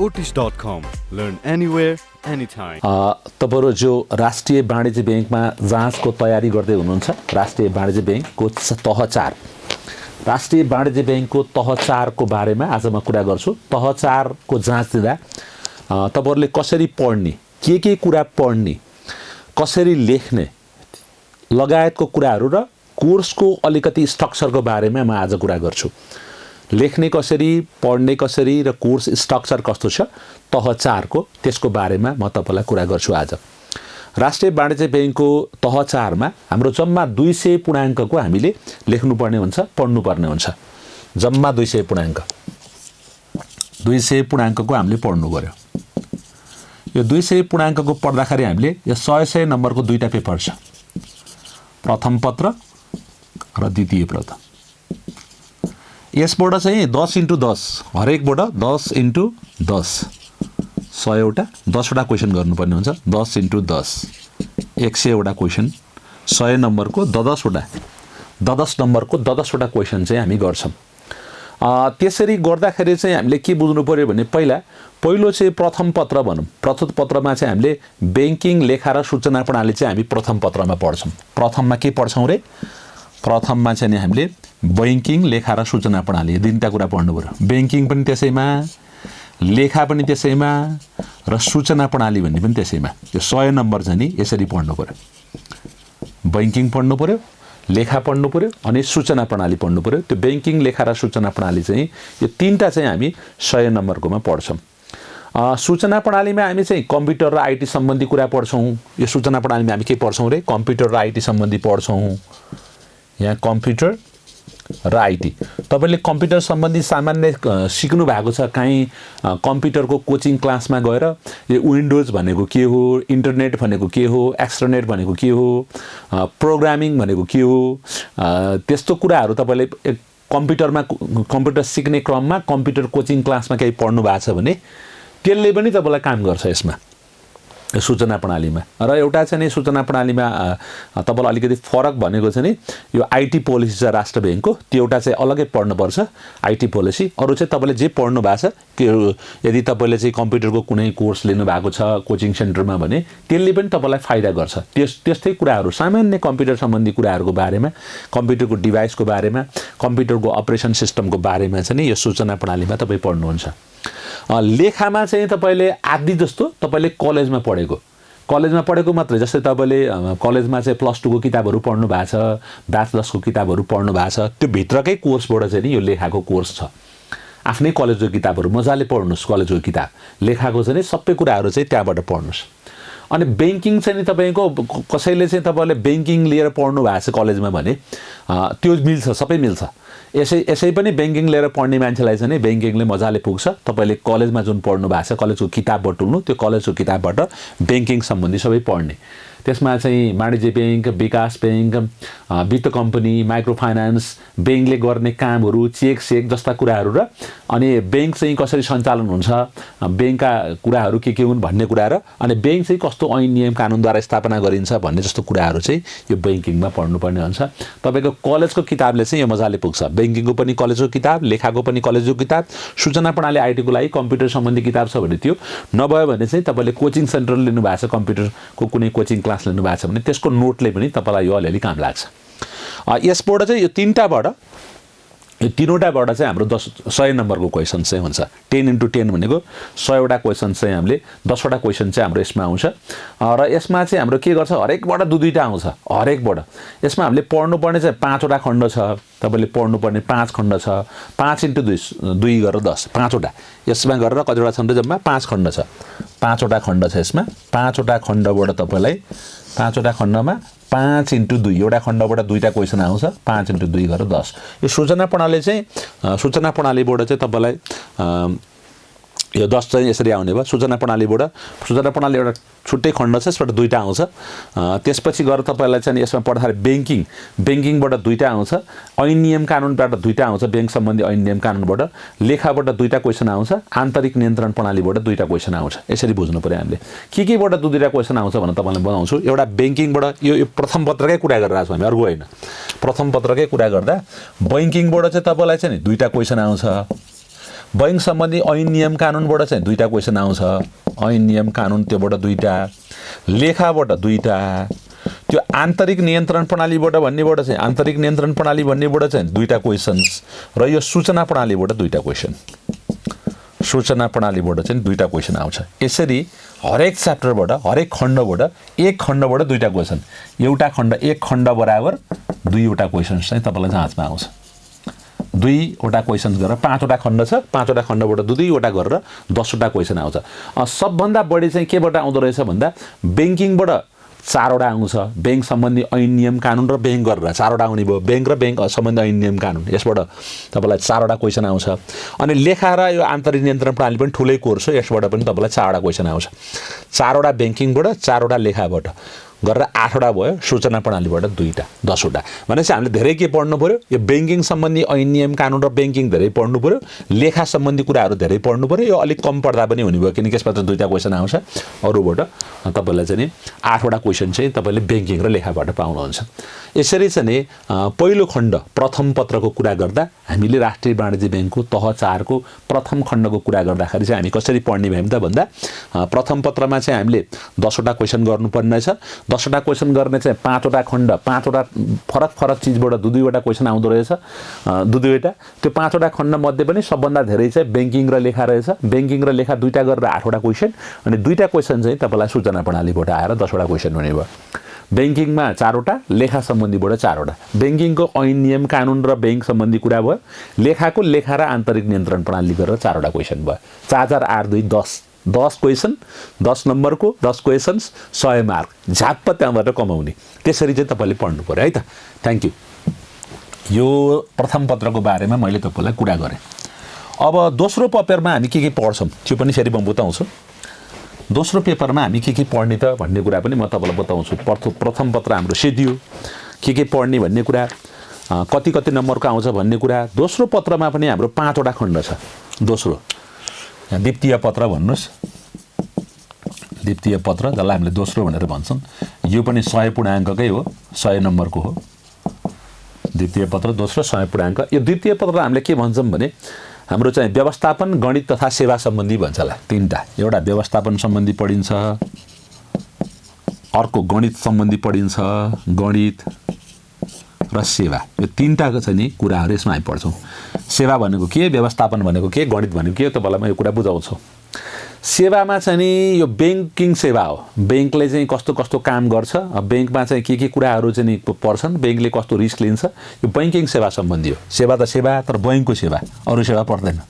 Otis.com. Learn anywhere, anytime. तपाईहरु जो राष्ट्रिय वाणिज्य बैंकमा जाँचको तयारी गर्दै हुनुहुन्छ, राष्ट्रिय वाणिज्य बैंकको तह 4, राष्ट्रिय वाणिज्य बैंकको तह 4 को बारेमा आज म कुरा गर्छु। तह 4 को जाँच दिँदा तपाईहरुले कसरी पढ्ने, के कुरा पढ्ने, कसरी लेख्ने लगायतको कुराहरु र कोर्सको अलिकति स्ट्रक्चरको बारेमा म आज कुरा गर्छु। लेख्ने कसरी, पढ्ने कसरी र कोर्स स्ट्रक्चर कस्तो छ तह 4 को, त्यसको बारेमा म तपाईलाई कुरा गर्छु आज। राष्ट्रिय वाणिज्य बैंकको तह 4 मा हाम्रो जम्मा 200 पूर्णाङ्कको हामीले लेख्नुपर्ने हुन्छ, पढ्नुपर्ने हुन्छ। जम्मा 200 पूर्णाङ्क, 200 पूर्णाङ्कको हामीले पढ्नु पर्यो। यो 200 पूर्णाङ्कको पढ्दाखेरि हामीले यो 100 नम्बरको दुईटा पेपर छ, प्रथम पत्र र द्वितीय पत्र। यसबाट चाहिँ 10 × 10 हरेकबाट 10 × 10 100 वटा 10 वटा क्वेशन गर्नुपर्ने हुन्छ। 10 × 10 100 वटा क्वेशन, 100 नम्बरको 10 वटा 10 नम्बरको 10 वटा क्वेशन चाहिँ हामी गर्छौं। त्यसरी गर्दाखेरि चाहिँ हामीले के बुझ्नु पर्यो भने पहिलो चाहिँ प्रथम पत्र भनौं। प्रथम पत्रमा चाहिँ हामीले बैंकिङ लेखा र सूचना प्रणाली चाहिँ हामी प्रथम पत्रमा पढ्छौं। प्रथममा के पढ्छौं रे? प्रथममा चाहिँ हामीले बैंकिङ लेखा र सूचना प्रणाली तीनटा कुरा पढ्नु पर्यो। बैंकिङ पनि त्यसैमा, लेखा पनि त्यसैमा र सूचना प्रणाली भन्ने पनि त्यसैमा। यो 100 नम्बर चाहिँ नि यसरी पढ्नु पर्यो। बैंकिङ पढ्नु पर्यो, लेखा पढ्नु पर्यो अनि सूचना प्रणाली पढ्नु पर्यो। त्यो बैंकिङ लेखा र सूचना प्रणाली चाहिँ यो तीनटा चाहिँ हामी 100 नम्बरकोमा पढ्छौं। सूचना प्रणालीमा हामी चाहिँ कम्प्युटर र आईटी सम्बन्धी कुरा पढ्छौं। यो सूचना प्रणालीमा हामी के पढ्छौं रे? कम्प्युटर र आईटी सम्बन्धी पढ्छौं। यहाँ कम्प्युटर र आईटी, तपाईले कम्प्युटर सम्बन्धी सामान्य सिक्नु भएको छ कहीं कम्प्युटरको कोचिङ क्लासमा गएर यो विन्डोज भनेको के हो, इन्टरनेट भनेको के हो, एक्सट्रानेट भनेको के हो, प्रोग्रामिङ भनेको के हो, त्यस्तो कुराहरु तपाईले कम्प्युटर सिक्ने क्रममा कम्प्युटर कोचिङ क्लासमा केही पढ्नु भएको छ भने त्यसले पनि तपाईलाई काम गर्छ यसमा, सूचना प्रणालीमा। र एउटा चाहिँ नि सूचना प्रणालीमा तपाईलाई अलिकति फरक भनेको चाहिँ नि यो आईटी पोलिसी छ राष्ट्र बैंकको, त्यो एउटा चाहिँ अलग्गै पढ्नु पर्छ आईटी पोलिसी। अरु चाहिँ तपाईले जे पढ्नु भएको छ, यदि तपाईले चाहिँ कम्प्युटरको कुनै कोर्स लिनु भएको छ कोचिङ सेन्टरमा भने त्यसले पनि तपाईलाई फाइदा गर्छ। त्यस्तै कुराहरु सामान्य कम्प्युटर सम्बन्धी कुराहरुको बारेमा, कम्प्युटरको डिभाइसको बारेमा, कम्प्युटरको अपरेसन सिस्टमको बारेमा चाहिँ नि यो सूचना प्रणालीमा तपाई पढ्नुहुन्छ। लेखामा चाहिँ तपाईले आदि जस्तो तपाईले कलेजमा पढेको मात्रै, जस्तै तपाईले कलेजमा चाहिँ प्लस 2 को किताबहरु पढ्नु भएको छ, ब्याचलर्सको किताबहरु पढ्नु भएको छ, त्यो भित्रकै कोर्सबाट चाहिँ नि यो लेखाको कोर्स छ। आफ्नै कलेजको किताबहरु मजाले पढ्नुस्, कलेजको किताब लेखाको चाहिँ नि सबै कुराहरु चाहिँ त्यहाँबाट पढ्नुस्। अनि बैंकिङ चाहिँ नि तपाईको कसैले चाहिँ तपाईले बैंकिङ लिएर पढ्नु भएको छ कलेजमा भने त्यो मिल्छ, सबै मिल्छ। यसै पनि बैंकिङ लिएर पढ्ने मान्छेलाई चाहिँ नि बैंकिङले मजाले पुग्छ। तपाईले कलेजमा जुन पढ्नु भएको छ कलेजको किताब बटुल्नु, त्यो कलेजको किताबबाट बैंकिङ सम्बन्धी सबै पढ्ने। त्यसमा चाहिँ वाणिज्य बैंक, विकास बैंक, वित्त कम्पनी, माइक्रो फाइनान्स, बैंकले गर्ने कामहरु, चेक सेक जस्ता कुराहरु र अनि बैंक चाहिँ कसरी सञ्चालन हुन्छ, बैंकका कुराहरु के हुन् भन्ने कुरा र अनि बैंक चाहिँ कस्तो ऐन नियम कानुनद्वारा स्थापना गरिन्छ भन्ने जस्तो कुराहरु चाहिँ यो बैंकिङमा पढ्नुपर्ने हुन्छ। तपाईको कलेजको किताबले चाहिँ यो मजाले पुग्छ। बैंकिङको पनि कलेजको किताब, लेखाको पनि कलेजको किताब, सूचना प्रणाली आईटीको लागि कम्प्युटर सम्बन्धी किताब छ भने त्यो नभयो भने चाहिँ तपाईले कोचिङ सेन्टर लिनु भएको छ, कम्प्युटरको कुनै कोचिङ क्लास लिनु भएको छ भने त्यसको नोटले पनि तपाईलाई यो अलिअलि काम लाग्छ। यसबाट चाहिँ यो तीनवटाबाट चाहिँ हाम्रो 100 नम्बरको क्वेशन चाहिँ हुन्छ। 10 × 10 भनेको 100 वटा क्वेशन चाहिँ हामीले 10 वटा क्वेशन चाहिँ हाम्रो यसमा आउँछ। र यसमा चाहिँ हाम्रो के गर्छ, हरेकबाट दुईटा आउँछ। हरेकबाट यसमा हामीले पढ्नुपर्ने चाहिँ 5 वटा खण्ड छ। तपाईले पढ्नुपर्ने 5 खण्ड छ। 5 × 2 गरेर 10, 5 वटा। यसमा गरेर कतिवटा छन् जम्मा 5 खण्ड छ। 5 वटा खण्ड छ यसमा। 5 वटा खण्डबाट तपाईलाई 5 वटा खण्डमा 5 × 2 एउटा खण्डबाट दुईटा क्वेशन आउँछ। 5 × 2 गरेर 10। यो सूचना प्रणाली चाहिँ सूचना प्रणालीबाट चाहिँ तपाईलाई यो 10 चाहिँ यसरी आउने भयो। सूचना प्रणाली एउटा छुट्टै खण्ड छ, यसबाट दुईटा आउँछ। त्यसपछि गएर तपाईलाई चाहिँ यसमा पढ्दाखेरि बैंकिङबाट दुईटा आउँछ, ऐन नियम कानुनबाट दुईटा आउँछ, बैंक सम्बन्धी ऐन नियम कानुनबाट, लेखाबाट दुईटा क्वेशन आउँछ, आन्तरिक नियन्त्रण प्रणालीबाट दुईटा क्वेशन आउँछ। यसरी बुझ्नु पर्यो हामीले। केबाट दुईटा क्वेशन आउँछ भनेर तपाईलाई बताउँछु। एउटा बैंकिङबाट यो प्रथम पत्रकै कुरा गरिरहेको छौँ हामी, अर्को हैन। प्रथम पत्रकै कुरा गर्दा बैंकिङबाट चाहिँ तपाईलाई चाहिँ नि दुईटा क्वेशन आउँछ। बैंक सम्बन्धी ऐन नियम कानुनबाट चाहिँ दुईटा क्वेसन आउँछ ऐन नियम कानुन त्योबाट दुईटा लेखाबाट दुईटा त्यो आन्तरिक नियन्त्रण प्रणालीबाट भन्नेबाट चाहिँ आन्तरिक नियन्त्रण प्रणाली भन्नेबाट चाहिँ दुईटा क्वेसन्स र यो सूचना प्रणालीबाट दुईटा क्वेसन सूचना प्रणालीबाट चाहिँ दुईटा क्वेसन आउँछ यसरी हरेक च्याप्टरबाट हरेक खण्डबाट एक खण्डबाट दुईटा क्वेसन एउटा खण्ड एक खण्ड बराबर दुईवटा क्वेसन्स चाहिँ तपाईँलाई जाँचमा आउँछ दुईवटा क्वेसन्स गरेर पाँचवटा खण्ड छ पाँचवटा खण्डबाट दुईवटा गरेर 10वटा क्वेसन आउँछ सबभन्दा बढी चाहिँ केबाट आउँदो रहेछ भन्दा ब्याङ्किङबाट 4वटा आउँछ बैंक सम्बन्धी ऐन नियम कानुन र बैंक गरेर 4वटा आउने भयो बैंक र बैंक सम्बन्धी ऐन नियम कानुन यसबाट तपाईँलाई 4वटा क्वेसन आउँछ अनि लेखा र यो आन्तरिक नियन्त्रण प्रणाली पनि ठुलै कोर्स हो यसबाट पनि तपाईँलाई 4वटा क्वेसन आउँछ 4वटा ब्याङ्किङबाट 4वटा लेखाबाट गरेर 8वटा भयो सूचना प्रणालीबाट दुईटा 10वटा भनेपछि हामीले धेरै के पढ्नु पर्यो यो ब्याङ्किङ सम्बन्धी ऐन नियम कानुन र ब्याङ्किङ धेरै पढ्नु पर्यो लेखा सम्बन्धी कुराहरू धेरै पढ्नु पर्यो यो अलिक कम पढ्दा पनि हुने भयो किनकि यसबाट दुईटा क्वेसन आउँछ अरूबाट तपाईँलाई चाहिँ 8वटा क्वेसन चाहिँ तपाईँले ब्याङ्किङ र लेखाबाट पाउनुहुन्छ यसरी चाहिँ पहिलो खण्ड प्रथम पत्रको कुरा गर्दा हामीले राष्ट्रिय वाणिज्य ब्याङ्कको तह 4 को प्रथम खण्डको कुरा गर्दाखेरि चाहिँ हामी कसरी पढ्ने भयौँ त भन्दा प्रथम पत्रमा चाहिँ हामीले 10वटा क्वेसन गर्नुपर्ने रहेछ 10वटा क्वेसन गर्ने चाहिँ 5वटा खण्ड 5वटा फरक फरक चिजबाट दुईवटा क्वेसन आउँदो रहेछ दुईवटा त्यो 5वटा खण्ड मध्ये पनि सबभन्दा धेरै चाहिँ ब्याङ्किङ र लेखा रहेछ ब्याङ्किङ र लेखा दुईटा गरेर 8वटा क्वेसन अनि दुईटा क्वेसन चाहिँ तपाईँलाई सूचना प्रणालीबाट आएर 10वटा क्वेसन हुने भयो ब्याङ्किङमा 4वटा लेखा सम्बन्धीबाट 4वटा ब्याङ्किङको ऐन नियम कानुन र बैंक सम्बन्धी कुरा भयो लेखाको लेखा र आन्तरिक नियन्त्रण प्रणाली गरेर 4वटा क्वेसन भयो 4 4 8 2 10 क्वेसन 10 नम्बरको 10 क्वेसन्स 100 मार्क झ्याप्प त्यहाँबाट कमाउने त्यसरी चाहिँ तपाईँले पढ्नु पर्यो है त थ्याङ्क यू यो प्रथम पत्रको बारेमा मैले तपाईँलाई कुरा गरेँ अब दोस्रो पेपरमा हामी के पढ्छौँ त्यो पनि फेरि म बताउँछु दोस्रो पेपरमा हामी के पढ्ने त भन्ने कुरा पनि म तपाईँलाई बताउँछु प्रथम पत्र हाम्रो सिद्धियो के पढ्ने भन्ने कुरा कति कति नम्बरको आउँछ भन्ने कुरा दोस्रो पत्रमा पनि हाम्रो 5वटा खण्ड छ दोस्रो द्वितीय पत्र भन्नुहोस् द्वितीय पत्र जसलाई हामीले दोस्रो भनेर भन्छौँ यो पनि 100 पूर्णाङ्ककै हो 100 नम्बरको हो द्वितीय पत्र दोस्रो 100 पूर्णाङ्क यो द्वितीय पत्र हामीले के भन्छौँ भने हाम्रो चाहिँ व्यवस्थापन गणित तथा सेवा सम्बन्धी भन्छला तीनटा एउटा व्यवस्थापन सम्बन्धी पढिन्छ अर्को गणित सम्बन्धी पढिन्छ गणित र सेवा यो तीनटाको चाहिँ नि कुराहरू यसमा हामी पढ्छौँ सेवा भनेको के व्यवस्थापन भनेको के गणित भनेको के तपाईँलाई म यो कुरा बुझाउँछु सेवामा चाहिँ नि यो ब्याङ्किङ सेवा हो ब्याङ्कले चाहिँ कस्तो कस्तो काम गर्छ ब्याङ्कमा चाहिँ के कुराहरू चाहिँ नि पर्छन् ब्याङ्कले कस्तो रिस्क लिन्छ यो ब्याङ्किङ सेवा सम्बन्धी हो सेवा त सेवा तर बैङ्कको सेवा अरू सेवा पर्दैन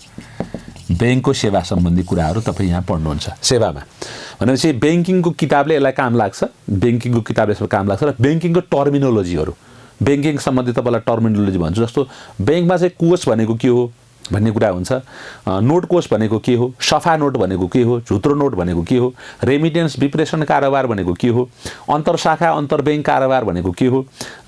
ब्याङ्कको सेवा सम्बन्धी कुराहरू तपाईँ यहाँ पढ्नुहुन्छ सेवामा भनेपछि ब्याङ्किङको किताबले यसलाई काम लाग्छ ब्याङ्किङको किताबले यसमा काम लाग्छ र ब्याङ्किङको टर्मिनोलोजीहरू ब्याङ्किङ सम्बन्धी तपाईँलाई टर्मिनोलोजी भन्छु जस्तो ब्याङ्कमा चाहिँ कोष भनेको के हो भन्ने कुरा हुन्छ नोट कोष भनेको के हो सफा नोट भनेको के हो झुत्रो नोट भनेको के हो रेमिटेन्स विप्रेषण कारोबार भनेको के हो अन्तरशाखा अन्तरब्याङ्क कारोबार भनेको के हो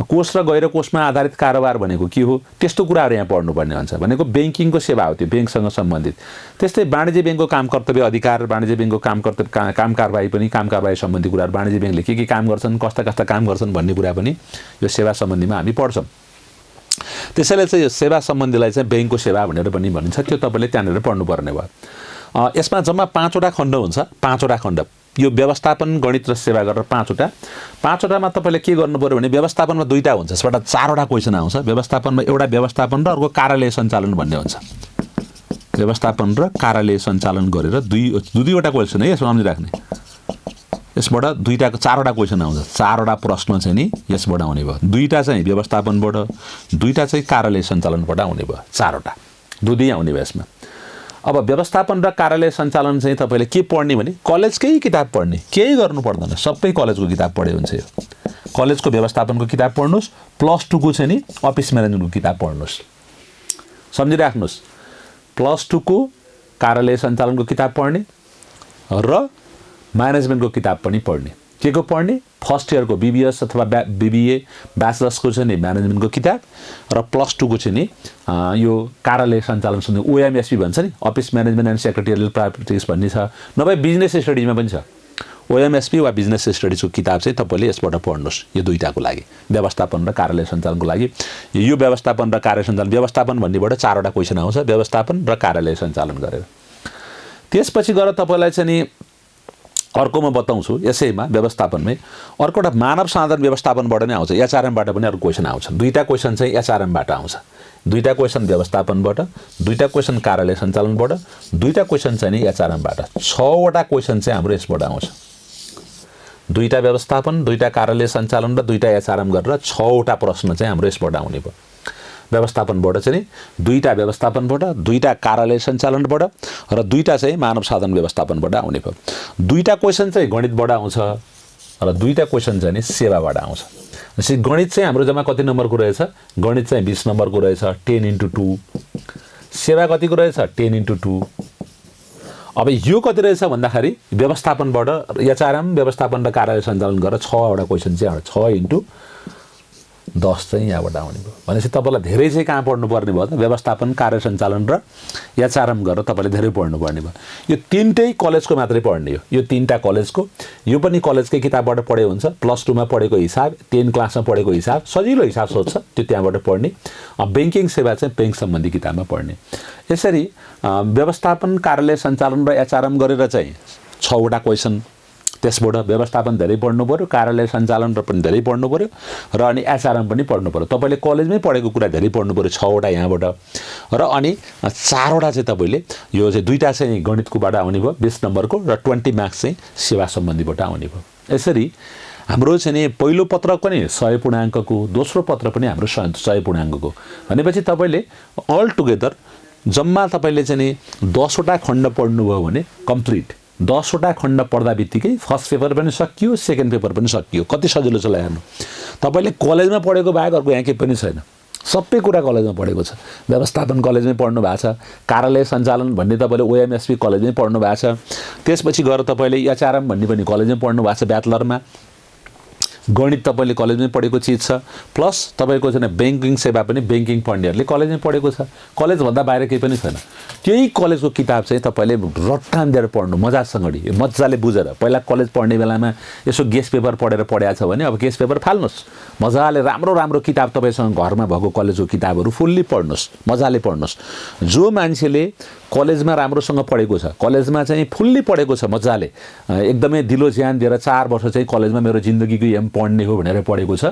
कोष र गैर कोषमा आधारित कारोबार भनेको के हो त्यस्तो कुराहरू यहाँ पढ्नुपर्ने हुन्छ भनेको ब्याङ्किङको सेवा हो त्यो ब्याङ्कसँग सम्बन्धित त्यस्तै वाणिज्य ब्याङ्कको काम कर्तव्य अधिकार वाणिज्य ब्याङ्कको काम कारबाही पनि काम कारबाही सम्बन्धी कुराहरू वाणिज्य ब्याङ्कले के काम गर्छन् कस्ता कस्ता काम गर्छन् भन्ने कुरा पनि यो सेवा सम्बन्धीमा हामी पढ्छौँ त्यसैले चाहिँ यो सेवा सम्बन्धीलाई चाहिँ ब्याङ्कको सेवा भनेर पनि भनिन्छ त्यो तपाईँले त्यहाँनिर पढ्नुपर्ने भयो यसमा जम्मा 5वटा खण्ड हुन्छ 5वटा खण्ड यो व्यवस्थापन गणित र सेवा गरेर 5वटामा तपाईँले के गर्नु पर्यो भने व्यवस्थापनमा दुईटा हुन्छ यसबाट 4वटा क्वेसन आउँछ व्यवस्थापनमा एउटा व्यवस्थापन र अर्को कार्यालय सञ्चालन भन्ने हुन्छ व्यवस्थापन र कार्यालय सञ्चालन गरेर दुईवटा क्वेसन है यसमा सम्झिराख्ने यसबाट 4वटा क्वेसन आउँछ 4वटा प्रश्न चाहिँ नि यसबाट आउने भयो दुईटा चाहिँ व्यवस्थापनबाट दुईटा चाहिँ कार्यालय सञ्चालनबाट आउने भयो 4वटा दुई आउने भयो यसमा अब व्यवस्थापन र कार्यालय सञ्चालन चाहिँ तपाईँले के पढ्ने भने कलेजकै किताब पढ्ने केही गर्नु पर्दैन सबै कलेजको किताब पढे हुन्छ यो कलेजको व्यवस्थापनको किताब पढ्नुहोस् +2 को चाहिँ नि अफिस म्यानेजमेन्टको किताब पढ्नुहोस् सम्झिराख्नुहोस् +2 को कार्यालय सञ्चालनको किताब पढ्ने र म्यानेजमेन्टको किताब पनि पढ्ने के को पढ्ने फर्स्ट इयरको बीबीएस अथवा बीबीए ब्याचलर्सको चाहिँ नि म्यानेजमेन्टको किताब र +2 को चाहिँ नि यो कार्यालय सञ्चालन सम्बन्धी ओएमएसपी भन्छ नि office management and secretarial practice भन्ने छ नभए बिजनेस स्टडिजमा पनि छ ओएमएसपी वा बिजनेस स्टडिजको किताब चाहिँ तपाईँले यसबाट पढ्नुहोस् यो दुईटाको लागि व्यवस्थापन र कार्यालय सञ्चालनको लागि यो व्यवस्थापन र कार्य सञ्चालन व्यवस्थापन भन्नेबाट 4वटा क्वेसन आउँछ व्यवस्थापन र कार्यालय सञ्चालन गरेर त्यसपछि गएर तपाईँलाई चाहिँ नि अर्को म बताउँछु यसैमा व्यवस्थापनमै अर्को एउटा मानव साधन व्यवस्थापनबाट नै आउँछ एचआरएमबाट पनि अर्को क्वेसन आउँछ दुईटा क्वेसन चाहिँ एचआरएमबाट आउँछ दुईटा क्वेसन व्यवस्थापनबाट दुईटा क्वेसन कार्यालय सञ्चालनबाट दुईटा क्वेसन चाहिँ नि एचआरएमबाट 6वटा क्वेसन चाहिँ हाम्रो यसबाट आउँछ दुईटा व्यवस्थापन दुईटा कार्यालय सञ्चालन र दुईटा एचआरएम गरेर 6वटा प्रश्न चाहिँ हाम्रो यसबाट आउने भयो व्यवस्थापनबाट चाहिँ नि दुईटा व्यवस्थापनबाट दुईटा कार्यालय सञ्चालनबाट र दुईटा चाहिँ मानव साधन व्यवस्थापनबाट आउने भयो दुईटा क्वेसन चाहिँ गणितबाट आउँछ र दुईटा क्वेसन चाहिँ नि सेवाबाट आउँछ त्यसै गणित चाहिँ हाम्रो जम्मा कति नम्बरको रहेछ गणित चाहिँ 20 नम्बरको रहेछ 10x2 सेवा कतिको रहेछ 10x2 अब यो कति रहेछ भन्दाखेरि व्यवस्थापनबाट एचआरएम व्यवस्थापन र कार्यालय सञ्चालन गरेर 6वटा क्वेसन चाहिँ 6x10 चाहिँ यहाँबाट आउने भयो भनेपछि तपाईँलाई धेरै चाहिँ कहाँ पढ्नुपर्ने भयो त व्यवस्थापन कार्य सञ्चालन र एचआरएम गरेर तपाईँले धेरै पढ्नुपर्ने भयो यो तीनटै कलेजको मात्रै पढ्ने हो यो तीनटा कलेजको यो पनि कलेजकै किताबबाट पढे हुन्छ +2 मा पढेको हिसाब 10 क्लासमा पढेको हिसाब सजिलो हिसाब सोध्छ त्यो त्यहाँबाट पढ्ने बैंकिङ सेवा चाहिँ बैंक सम्बन्धी किताबमा पढ्ने यसरी व्यवस्थापन कार्यालय सञ्चालन र एचआरएम गरेर चाहिँ 6वटा क्वेसन त्यसबाट व्यवस्थापन धेरै पढ्नु पर्यो कार्यालय सञ्चालन र पनि धेरै पढ्नु पर्यो र अनि एचआरएम पनि पढ्नु पर्यो तपाईँले कलेजमै पढेको कुरा धेरै पढ्नु पर्यो 6वटा यहाँबाट र अनि 4वटा चाहिँ तपाईँले यो चाहिँ दुईटा चाहिँ गणितकोबाट आउने भयो 20 नम्बरको र 20 मार्क्स चाहिँ सेवा सम्बन्धीबाट आउने भयो यसरी हाम्रो चाहिँ नि पहिलो पत्र पनि 100 पूर्णाङ्कको दोस्रो पत्र पनि हाम्रो 100 पूर्णाङ्कको भनेपछि तपाईँले अल टुगेदर जम्मा तपाईँले चाहिँ नि 10वटा खण्ड पढ्नुभयो भने कम्प्लिट 10वटा खण्ड पढ्दा बित्तिकै फर्स्ट पेपर पनि सकियो सेकेन्ड पेपर पनि सकियो कति सजिलो छ हेर्नु तपाईँले कलेजमा पढेको बाहेक अर्को यहाँ केही पनि छैन सबै कुरा कलेजमा पढेको छ व्यवस्थापन कलेजमै पढ्नु भएको छ कार्यालय सञ्चालन भन्ने तपाईँले ओएमएसपी कलेजमै पढ्नु भएको छ त्यसपछि गएर तपाईँले एचआरएम भन्ने पनि कलेजमै पढ्नु भएको छ ब्याचलरमा गणित तपाईँले कलेजमै पढेको चिज छ प्लस तपाईँको चाहिँ बैंकिङ सेवा पनि बैंकिङ पढ्नेहरूले कलेजमै पढेको छ कलेजभन्दा बाहिर केही पनि छैन त्यही कलेजको किताब चाहिँ तपाईँले रट्टान दिएर पढ्नु मजासँगले मजाले बुझेर पहिला कलेज पढ्ने बेलामा यसो गेस्ट पेपर पढेर पढाएको छ भने अब गेस्ट पेपर फाल्नुहोस् मजाले राम्रो राम्रो किताब तपाईँसँग घरमा भएको कलेजको किताबहरू फुल्ली पढ्नुहोस् मजाले पढ्नुहोस् जो मान्छेले कलेजमा राम्रोसँग पढेको छ कलेजमा चाहिँ फुल्ली पढेको छ मजाले एकदमै दिलो ज्यान दिएर 4 वर्ष चाहिँ कलेजमा मेरो जिन्दगीको एम पढ्ने हो भनेर पढेको छ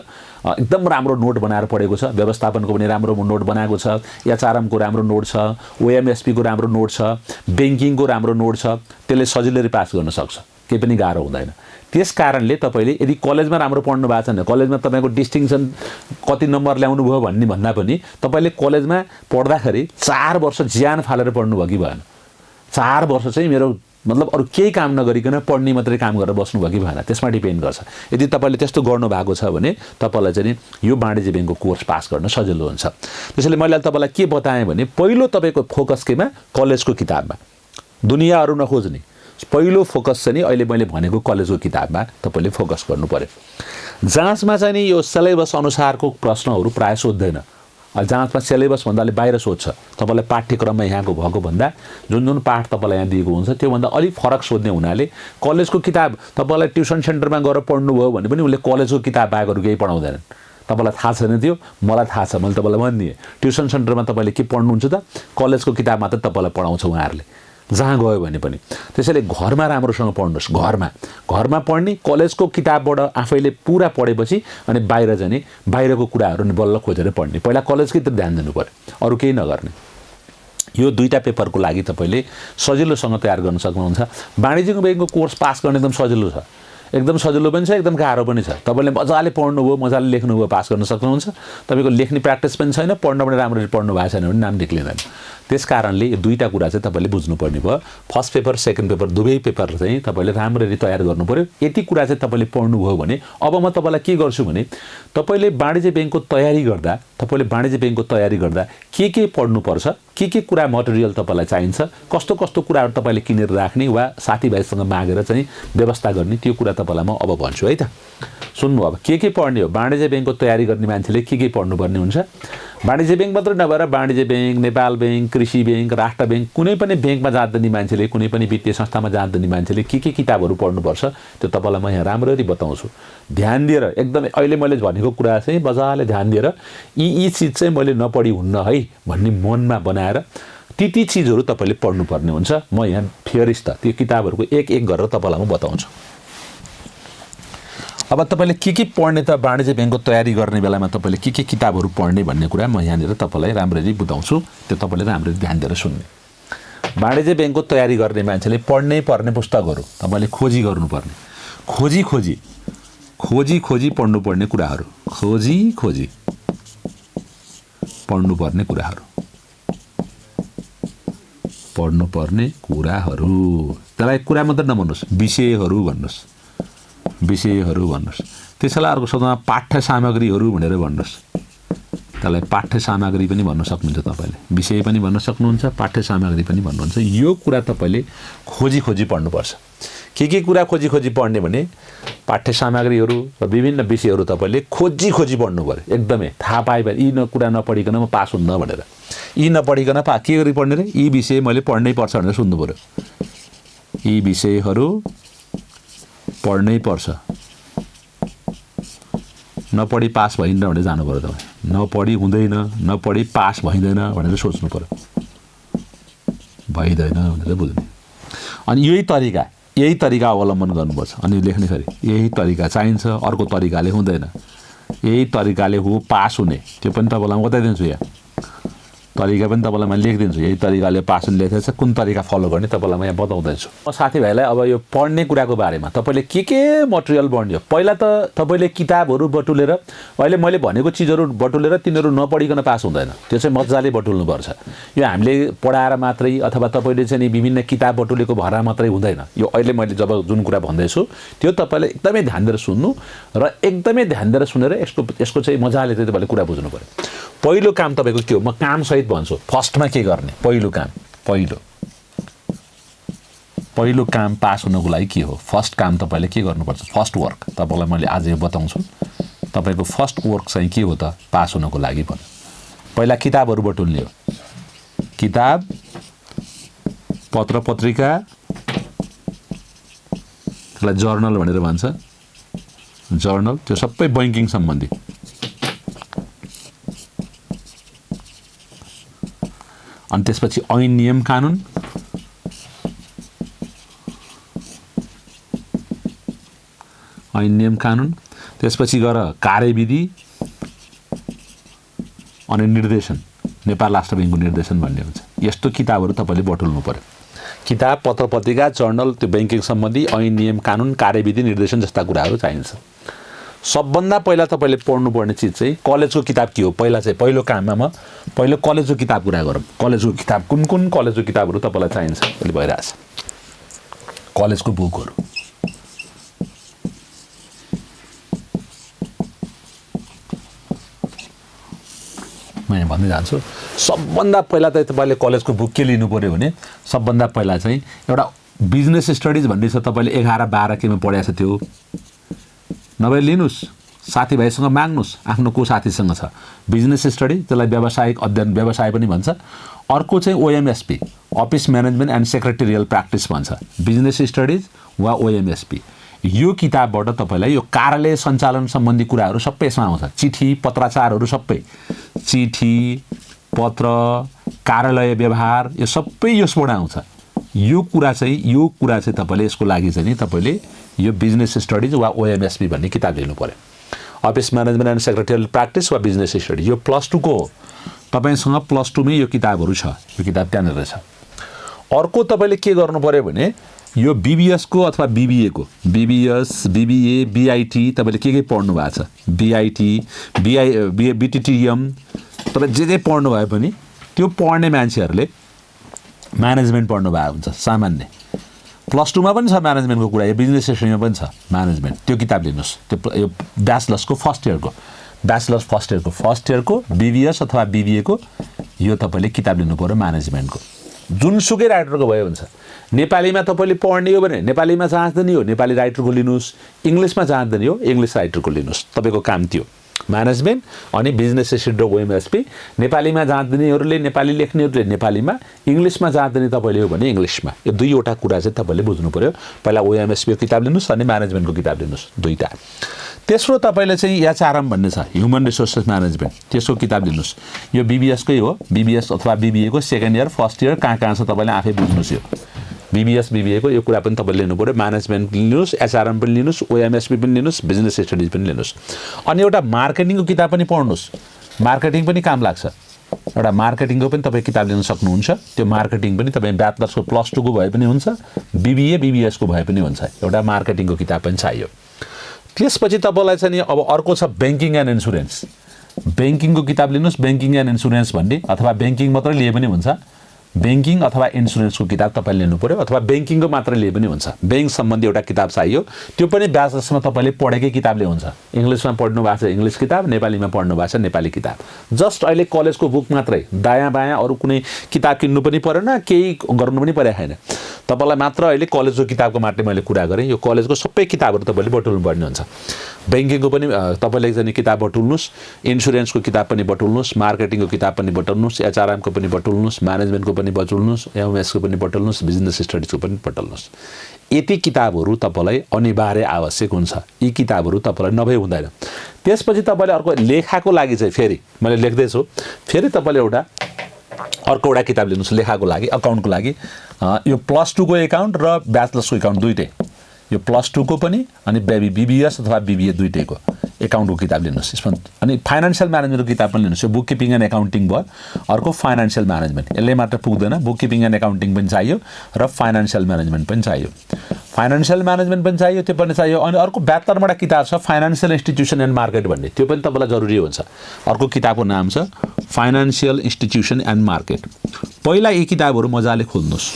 एकदम राम्रो नोट बनाएर पढेको छ व्यवस्थापनको पनि राम्रो नोट बनाएको छ एचआरएमको राम्रो नोट छ ओएमएसपीको राम्रो नोट छ बैंकिङको राम्रो नोट छ त्यसले सजिलै पास गर्न सक्छ केही पनि गाह्रो हुँदैन त्यस कारणले तपाईँले यदि कलेजमा राम्रो पढ्नु भएको छैन कलेजमा तपाईँको डिस्टिङसन कति नम्बर ल्याउनु भयो भन्ने भन्दा पनि तपाईँले कलेजमा पढ्दाखेरि 4 वर्ष ज्यान फालेर पढ्नु भयो कि भएन 4 वर्ष चाहिँ मेरो मतलब अरू केही काम नगरिकन पढ्ने मात्रै काम गरेर बस्नु भयो कि भएन त्यसमा डिपेन्ड गर्छ यदि तपाईँले त्यस्तो गर्नु भएको छ भने तपाईँलाई चाहिँ यो वाणिज्य बैंकको कोर्स पास गर्न सजिलो हुन्छ त्यसैले मैले तपाईँलाई के बताएँ भने पहिलो तपाईँको फोकस केमा कलेजको किताबमा दुनियाँ अरू नखोज्ने पहिलो फोकस चाहिँ नि अहिले मैले भनेको कलेजको किताबमा तपाईँले फोकस गर्नु पर्यो जाँचमा चाहिँ नि यो सिलेबस अनुसारको प्रश्नहरू प्राय सोध्दैन जाँचमा सिलेबस भन्दाले बाहिर सोध्छ तपाईँलाई पाठ्यक्रममा यहाँको भएको भन्दा जुन जुन पाठ तपाईँलाई यहाँ दिएको हुन्छ त्योभन्दा अलिक फरक सोध्ने हुनाले कलेजको किताब तपाईँलाई ट्युसन सेन्टरमा गएर पढ्नुभयो भने पनि उसले कलेजको किताब बाहेक अरू केही पढाउँदैनन् तपाईँलाई थाहा छैन त्यो मलाई थाहा छ मैले तपाईँलाई भनिदिएँ ट्युसन सेन्टरमा तपाईँले के पढ्नुहुन्छ त कलेजको किताब मात्र तपाईँलाई पढाउँछ उहाँहरूले जहाँ गयो भने पनि त्यसैले घरमा राम्रोसँग पढ्नुहोस् घरमा पढ्ने कलेजको किताबबाट आफैले पुरा पढेपछि अनि बाहिर जाने बाहिरको कुराहरू नि बल्ल खोजेर पढ्ने पहिला कलेजकै ध्यान दिनु पर्यो अरू केही नगर्ने यो दुईटा पेपरको लागि तपाईँले सजिलोसँग तयार गर्न सक्नुहुन्छ वाणिज्य बैंकको कोर्स पास गर्ने एकदम सजिलो पनि छ एकदम गाह्रो पनि छ तपाईँले मजाले पढ्नुभयो मजाले लेख्नुभयो पास गर्न सक्नुहुन्छ तपाईँको लेख्ने प्र्याक्टिस पनि छैन पढ्न पनि राम्ररी पढ्नु भएको छैन भने नाम निक्लिँदैन त्यस कारणले यो दुईटा कुरा चाहिँ तपाईँले बुझ्नुपर्ने भयो फर्स्ट पेपर सेकेन्ड पेपर दुवै पेपर चाहिँ तपाईँले राम्ररी तयार गर्नु पर्यो यति कुरा चाहिँ तपाईँले पढ्नुभयो भने अब म तपाईँलाई के गर्छु भने तपाईँले वाणिज्य बैंकको तयारी गर्दा तपाईँले वाणिज्य बैंकको तयारी गर्दा के पढ्नुपर्छ के कुरा मटेरियल तपाईँलाई चाहिन्छ कस्तो कस्तो कुराहरू तपाईँले किनेर राख्ने वा साथीभाइसँग मागेर चाहिँ व्यवस्था गर्ने त्यो कुरा तपाईँलाई म अब भन्छु है त सुन्नु अब के पढ्ने हो वाणिज्य बैंकको तयारी गर्ने मान्छेले के पढ्नुपर्ने हुन्छ वाणिज्य बैंक मात्र नभएर वाणिज्य बैंक नेपाल बैंक कृषि बैंक राष्ट्र बैंक कुनै पनि बैंकमा जाँदैन मान्छेले कुनै पनि वित्तीय संस्थामा जाँदैन मान्छेले के किताबहरू पढ्नुपर्छ त्यो तपाईलाई म यहाँ राम्ररी बताउँछु ध्यान दिएर एकदमै अहिले मैले भनेको कुरा चाहिँ मजाले ध्यान दिएर यी चीज चाहिँ मैले नपढी हुन्न है भन्ने मनमा बनाएर ती चीजहरू तपाईले पढ्नुपर्ने हुन्छ म यहाँ फेरिस्त त्यो किताबहरूको एक गरेर तपाईलाई म बताउँछु अब तपाईले के पढ्ने त वाणिज्य बैंकको तयारी गर्ने बेलामा तपाईले के किताबहरू पढ्ने भन्ने कुरा म यहाँनिर तपाईलाई राम्ररी बुझाउँछु त्यो तपाईले राम्ररी ध्यान दिएर सुन्ने वाणिज्य बैंकको तयारी गर्ने मान्छेले पढ्नै पर्ने पुस्तकहरू तपाईले खोजी गर्नुपर्ने खोजी पढ्नुपर्ने कुराहरू खोजी पढ्नुपर्ने कुराहरू त्यसलाई कुरा मात्र नभन्नुस् विषयहरू भन्नुस् त्यसैलाई अर्को शब्दमा पाठ्य सामग्रीहरू भनेर भन्नुस् त्यसलाई पाठ्य सामग्री पनि भन्न सक्नुहुन्छ तपाईले विषय पनि भन्न सक्नुहुन्छ पाठ्य सामग्री पनि भन्नुहुन्छ यो कुरा तपाईले खोजी पढ्नुपर्छ के कुरा खोजी पढ्ने भने पाठ्य सामग्रीहरू र विभिन्न विषयहरू तपाईले खोजी पढ्नु पर्यो एकदमै थाहा पाए भने यी कुरा नपढिकन म पास हुन्न भनेर यी नपढिकन के गरी पढ्ने रे यी विषय मैले पढ्नै पर्छ भनेर सुन्नु पर्यो यी विषयहरू पढ्नै पर्छ नपढी पास भइन्न भनेर जानु पर्यो तपाईँ नपढी हुँदैन नपढी पास भइँदैन भनेर सोच्नु पर्यो भइँदैन भनेर बुझ्ने अनि यही तरिका अवलम्बन गर्नुपर्छ अनि लेख्ने खरी यही तरिका चाहिन्छ अर्को तरिकाले हुँदैन यही तरिकाले हो पास हुने त्यो पनि तपाईलाई बताइदिन्छु यहाँ तरिका पनि तपाईलाई म लेखिदिन्छु यही तरिकाले पास हुने लेखेको छ कुन तरिका फलो गर्ने तपाईलाई म यहाँ बताउँदैछु म साथीभाइलाई अब यो पढ्ने कुराको बारेमा तपाईले के मटेरियल पढ्ने हो पहिला त तपाईले किताबहरू बटुलेर अहिले मैले भनेको चिजहरू बटुलेर तिनीहरू नपढिकन पास हुँदैन त्यो चाहिँ मजाले बटुल्नुपर्छ यो हामीले पढाएर मात्रै अथवा तपाईले चाहिँ विभिन्न किताब बटुलेको भरा मात्रै हुँदैन यो अहिले मैले जब जुन कुरा भन्दैछु त्यो तपाईले एकदमै ध्यान दिएर सुन्नु र एकदमै ध्यान दिएर सुनेर यसको चाहिँ मजाले चाहिँ तपाईले कुरा बुझ्नु पर्यो पहिलो काम तपाईको के हो म काम सहित भन्छु फर्स्टमा के गर्ने पहिलो काम पास हुनको लागि के हो फर्स्ट काम तपाईले के गर्नुपर्छ फर्स्ट वर्क तपाईलाई मैले आज यो बताउँछु तपाईको फर्स्ट वर्क चाहिँ के हो त पास हुनको लागि पनि पहिला किताबहरू बटुल्ने हो किताब पत्र पत्रिका त्यसलाई जर्नल भनेर भन्छ जर्नल त्यो सबै बैंकिङ सम्बन्धी अनि त्यसपछि ऐन नियम कानुन त्यसपछि गएर कार्यविधि अनि निर्देशन नेपाल राष्ट्र बैंकको निर्देशन भन्ने हुन्छ यस्तो किताबहरू तपाईले बटुल्नु पर्यो किताब पत्र पत्रिका जर्नल त्यो बैंकिङ सम्बन्धी ऐन नियम कानुन कार्यविधि निर्देशन जस्ता कुराहरू चाहिन्छ सबभन्दा पहिला तपाईले पढ्नुपर्ने चिज चाहिँ कलेजको किताब के हो पहिलो काममा म पहिलो कलेजको किताब कुरा गरौँ कलेजको किताब कुन कलेजको किताबहरू तपाईलाई चाहिन्छ अहिले भइरहेछ कलेजको बुकहरू म यहाँ भन्दै जान्छु सबभन्दा पहिला त तपाईले कलेजको बुक के लिनु पर्यो भने सबभन्दा पहिला चाहिँ एउटा बिजनेस स्टडिज भन्ने छ तपाईले 11-12 केमा पढाएको छ त्यो नभए लिनुस् साथीभाइसँग माग्नुस् आफ्नो को साथीसँग छ बिजनेस स्टडी त्यसलाई व्यावसायिक अध्ययन व्यवसाय पनि भन्छ अर्को चाहिँ OMSP office management and secretarial practice भन्छ बिजनेस स्टडिज वा ओएमएसपी यो किताबबाट तपाईलाई यो कार्यालय सञ्चालन सम्बन्धी कुराहरू सबै यसमा आउँछ चिठी पत्राचारहरू सबै चिठी पत्र कार्यालय व्यवहार यो सबै यसबाट आउँछ यो कुरा चाहिँ तपाईले यसको लागि चाहिँ तपाईले यो बिजनेस स्टडिज वा ओएमएसपी भन्ने किताब लिनु पर्यो office management and secretarial practice वा बिजनेस स्टडी यो +2 को हो तपाईसँग +2 मै यो किताबहरू छ यो किताब त्यहाँनिर छ अर्को तपाईले के गर्नु पर्यो भने यो बीबीएस को अथवा बीबीए को बीबीएस बीबीए बीआईटी तपाईले के पढ्नु भएको छ बीआईटी बीटीटीएम तपाई जे पढ्नु भए पनि त्यो पढ्ने मान्छेहरूले म्यानेजमेन्ट पढ्नु भएको हुन्छ सामान्य +2 मा पनि छ म्यानेजमेन्टको कुरा यो बिजनेस स्टडीमा पनि छ म्यानेजमेन्ट त्यो किताब लिनुस् त्यो यो ब्याचलर्सको फर्स्ट इयरको बीबीएस अथवा बीबीए को यो तपाईले किताब लिनु पर्यो म्यानेजमेन्टको जुनसुकै राइटरको भयो हुन्छ। नेपालीमा तपाईँले पढ्ने हो भने नेपालीमा जाँच्दैन हो नेपाली राइटरको लिनुहोस्, इङ्ग्लिसमा जाँच्दैन हो इङ्ग्लिस राइटरको लिनुहोस्। तपाईँको काम थियो म्यानेजमेन्ट अनि बिजनेस एसिड र ओएमएसपी। नेपालीमा जाँच्दिनेहरूले नेपाली लेख्नेहरूले नेपालीमा, इङ्ग्लिसमा जाँच्दिने तपाईँले हो भने इङ्ग्लिसमा। यो दुईवटा कुरा चाहिँ तपाईँले बुझ्नु पऱ्यो। पहिला ओएमएसपीको किताब लिनुहोस् अनि म्यानेजमेन्टको किताब लिनुहोस्, दुईवटा। तेस्रो तपाईँले चाहिँ एचआरएम भन्ने छ, ह्युमन रिसोर्सेस म्यानेजमेन्ट, त्यसको किताब लिनुहोस्। यो बीबीएसकै हो, बीबीएस अथवा बीबीएको सेकेन्ड इयर फर्स्ट इयर कहाँ छ तपाईँले आफै बुझ्नुहोस्। यो बीबीएस बीबीएको यो कुरा पनि तपाईँले लिनु पऱ्यो। म्यानेजमेन्ट लिनुहोस्, एचआरएम पनि लिनुहोस्, ओएमएसपी पनि लिनुहोस्, बिजनेस स्टडिज पनि लिनुहोस्। अनि एउटा मार्केटिङको किताब पनि पढ्नुहोस्, मार्केटिङ पनि काम लाग्छ। एउटा मार्केटिङको पनि तपाईँ किताब लिन सक्नुहुन्छ। त्यो मार्केटिङ पनि तपाईँ ब्याचलर्सको +2 को भए पनि हुन्छ, बीबीए बीबीएसको भए पनि हुन्छ। एउटा मार्केटिङको किताब पनि चाहियो। त्यसपछि तपाईँलाई चाहिँ नि अब अर्को छ ब्याङ्किङ एन्ड इन्सुरेन्स। ब्याङ्किङको किताब लिनुहोस्, ब्याङ्किङ एन्ड इन्सुरेन्स भन्ने, अथवा ब्याङ्किङ मात्रै लिए पनि हुन्छ। ब्याङ्किङ अथवा इन्सुरेन्सको किताब तपाईँले लिनु पऱ्यो, अथवा ब्याङ्किङको मात्र लिए पनि हुन्छ। ब्याङ्क सम्बन्धी एउटा किताब चाहियो। त्यो पनि ब्याचलर्समा तपाईँले पढेकै किताबले हुन्छ। इङ्ग्लिसमा पढ्नु भएको छ इङ्ग्लिस किताब, नेपालीमा पढ्नु भएको छ नेपाली किताब। जस्ट अहिले कलेजको बुक मात्रै, दायाँ बायाँ अरू कुनै किताब किन्नु पनि परेन, केही गर्नु पनि परेको छैन। तपाईँलाई मात्र अहिले कलेजको किताबको मात्रै मैले कुरा गरेँ। यो कलेजको सबै किताबहरू तपाईँले बटुल्नु पर्ने हुन्छ। ब्याङ्किङको पनि तपाईँले एकजना किताब बटुल्नुहोस्, इन्सुरेन्सको किताब पनि बटुल्नुहोस्, मार्केटिङको किताब पनि बटुल्नुहोस्, एचआरएमको पनि बटुल्नुहोस्, म्यानेजमेन्टको पनि बटुल्नुहोस्, एमएसको पनि बटुल्नुहोस्, बिजनेस स्टडिजको पनि बटुल्नुहोस्। यति किताबहरू तपाईँलाई अनिवार्य आवश्यक हुन्छ। यी किताबहरू तपाईँलाई नभए हुँदैन। त्यसपछि तपाईँले अर्को लेखाको लागि चाहिँ फेरि मैले लेख्दैछु, फेरि तपाईँले अर्को एउटा किताब लिनुहोस् लेखाको लागि, अकाउन्टको लागि। यो +2 को एकाउन्ट र ब्याचलर्सको एकाउन्ट दुइटै, यो +2 को पनि अनि बीबीएस अथवा बीबीए दुइटैको एकाउन्टको किताब लिनुहोस्। यसमा अनि फाइनेन्सियल म्यानेजमेन्टको किताब पनि लिनुहोस्। यो बुक किपिङ एन्ड एकाउन्टिङ भयो, अर्को फाइनेन्सियल म्यानेजमेन्ट। यसले मात्र पुग्दैन, बुक किपिङ एन्ड एकाउन्टिङ पनि चाहियो र फाइनेन्सियल म्यानेजमेन्ट पनि चाहियो। फाइनेन्सियल म्यानेजमेन्ट पनि चाहियो, त्यो पनि चाहियो। अनि अर्को 72वटा किताब छ फाइनेन्सियल इन्स्टिट्युसन एन्ड मार्केट भन्ने, त्यो पनि तपाईँलाई जरुरी हुन्छ। अर्को किताबको नाम छ फाइनेन्सियल इन्स्टिट्युसन एन्ड मार्केट। पहिला यी किताबहरू मजाले खोल्नुहोस्,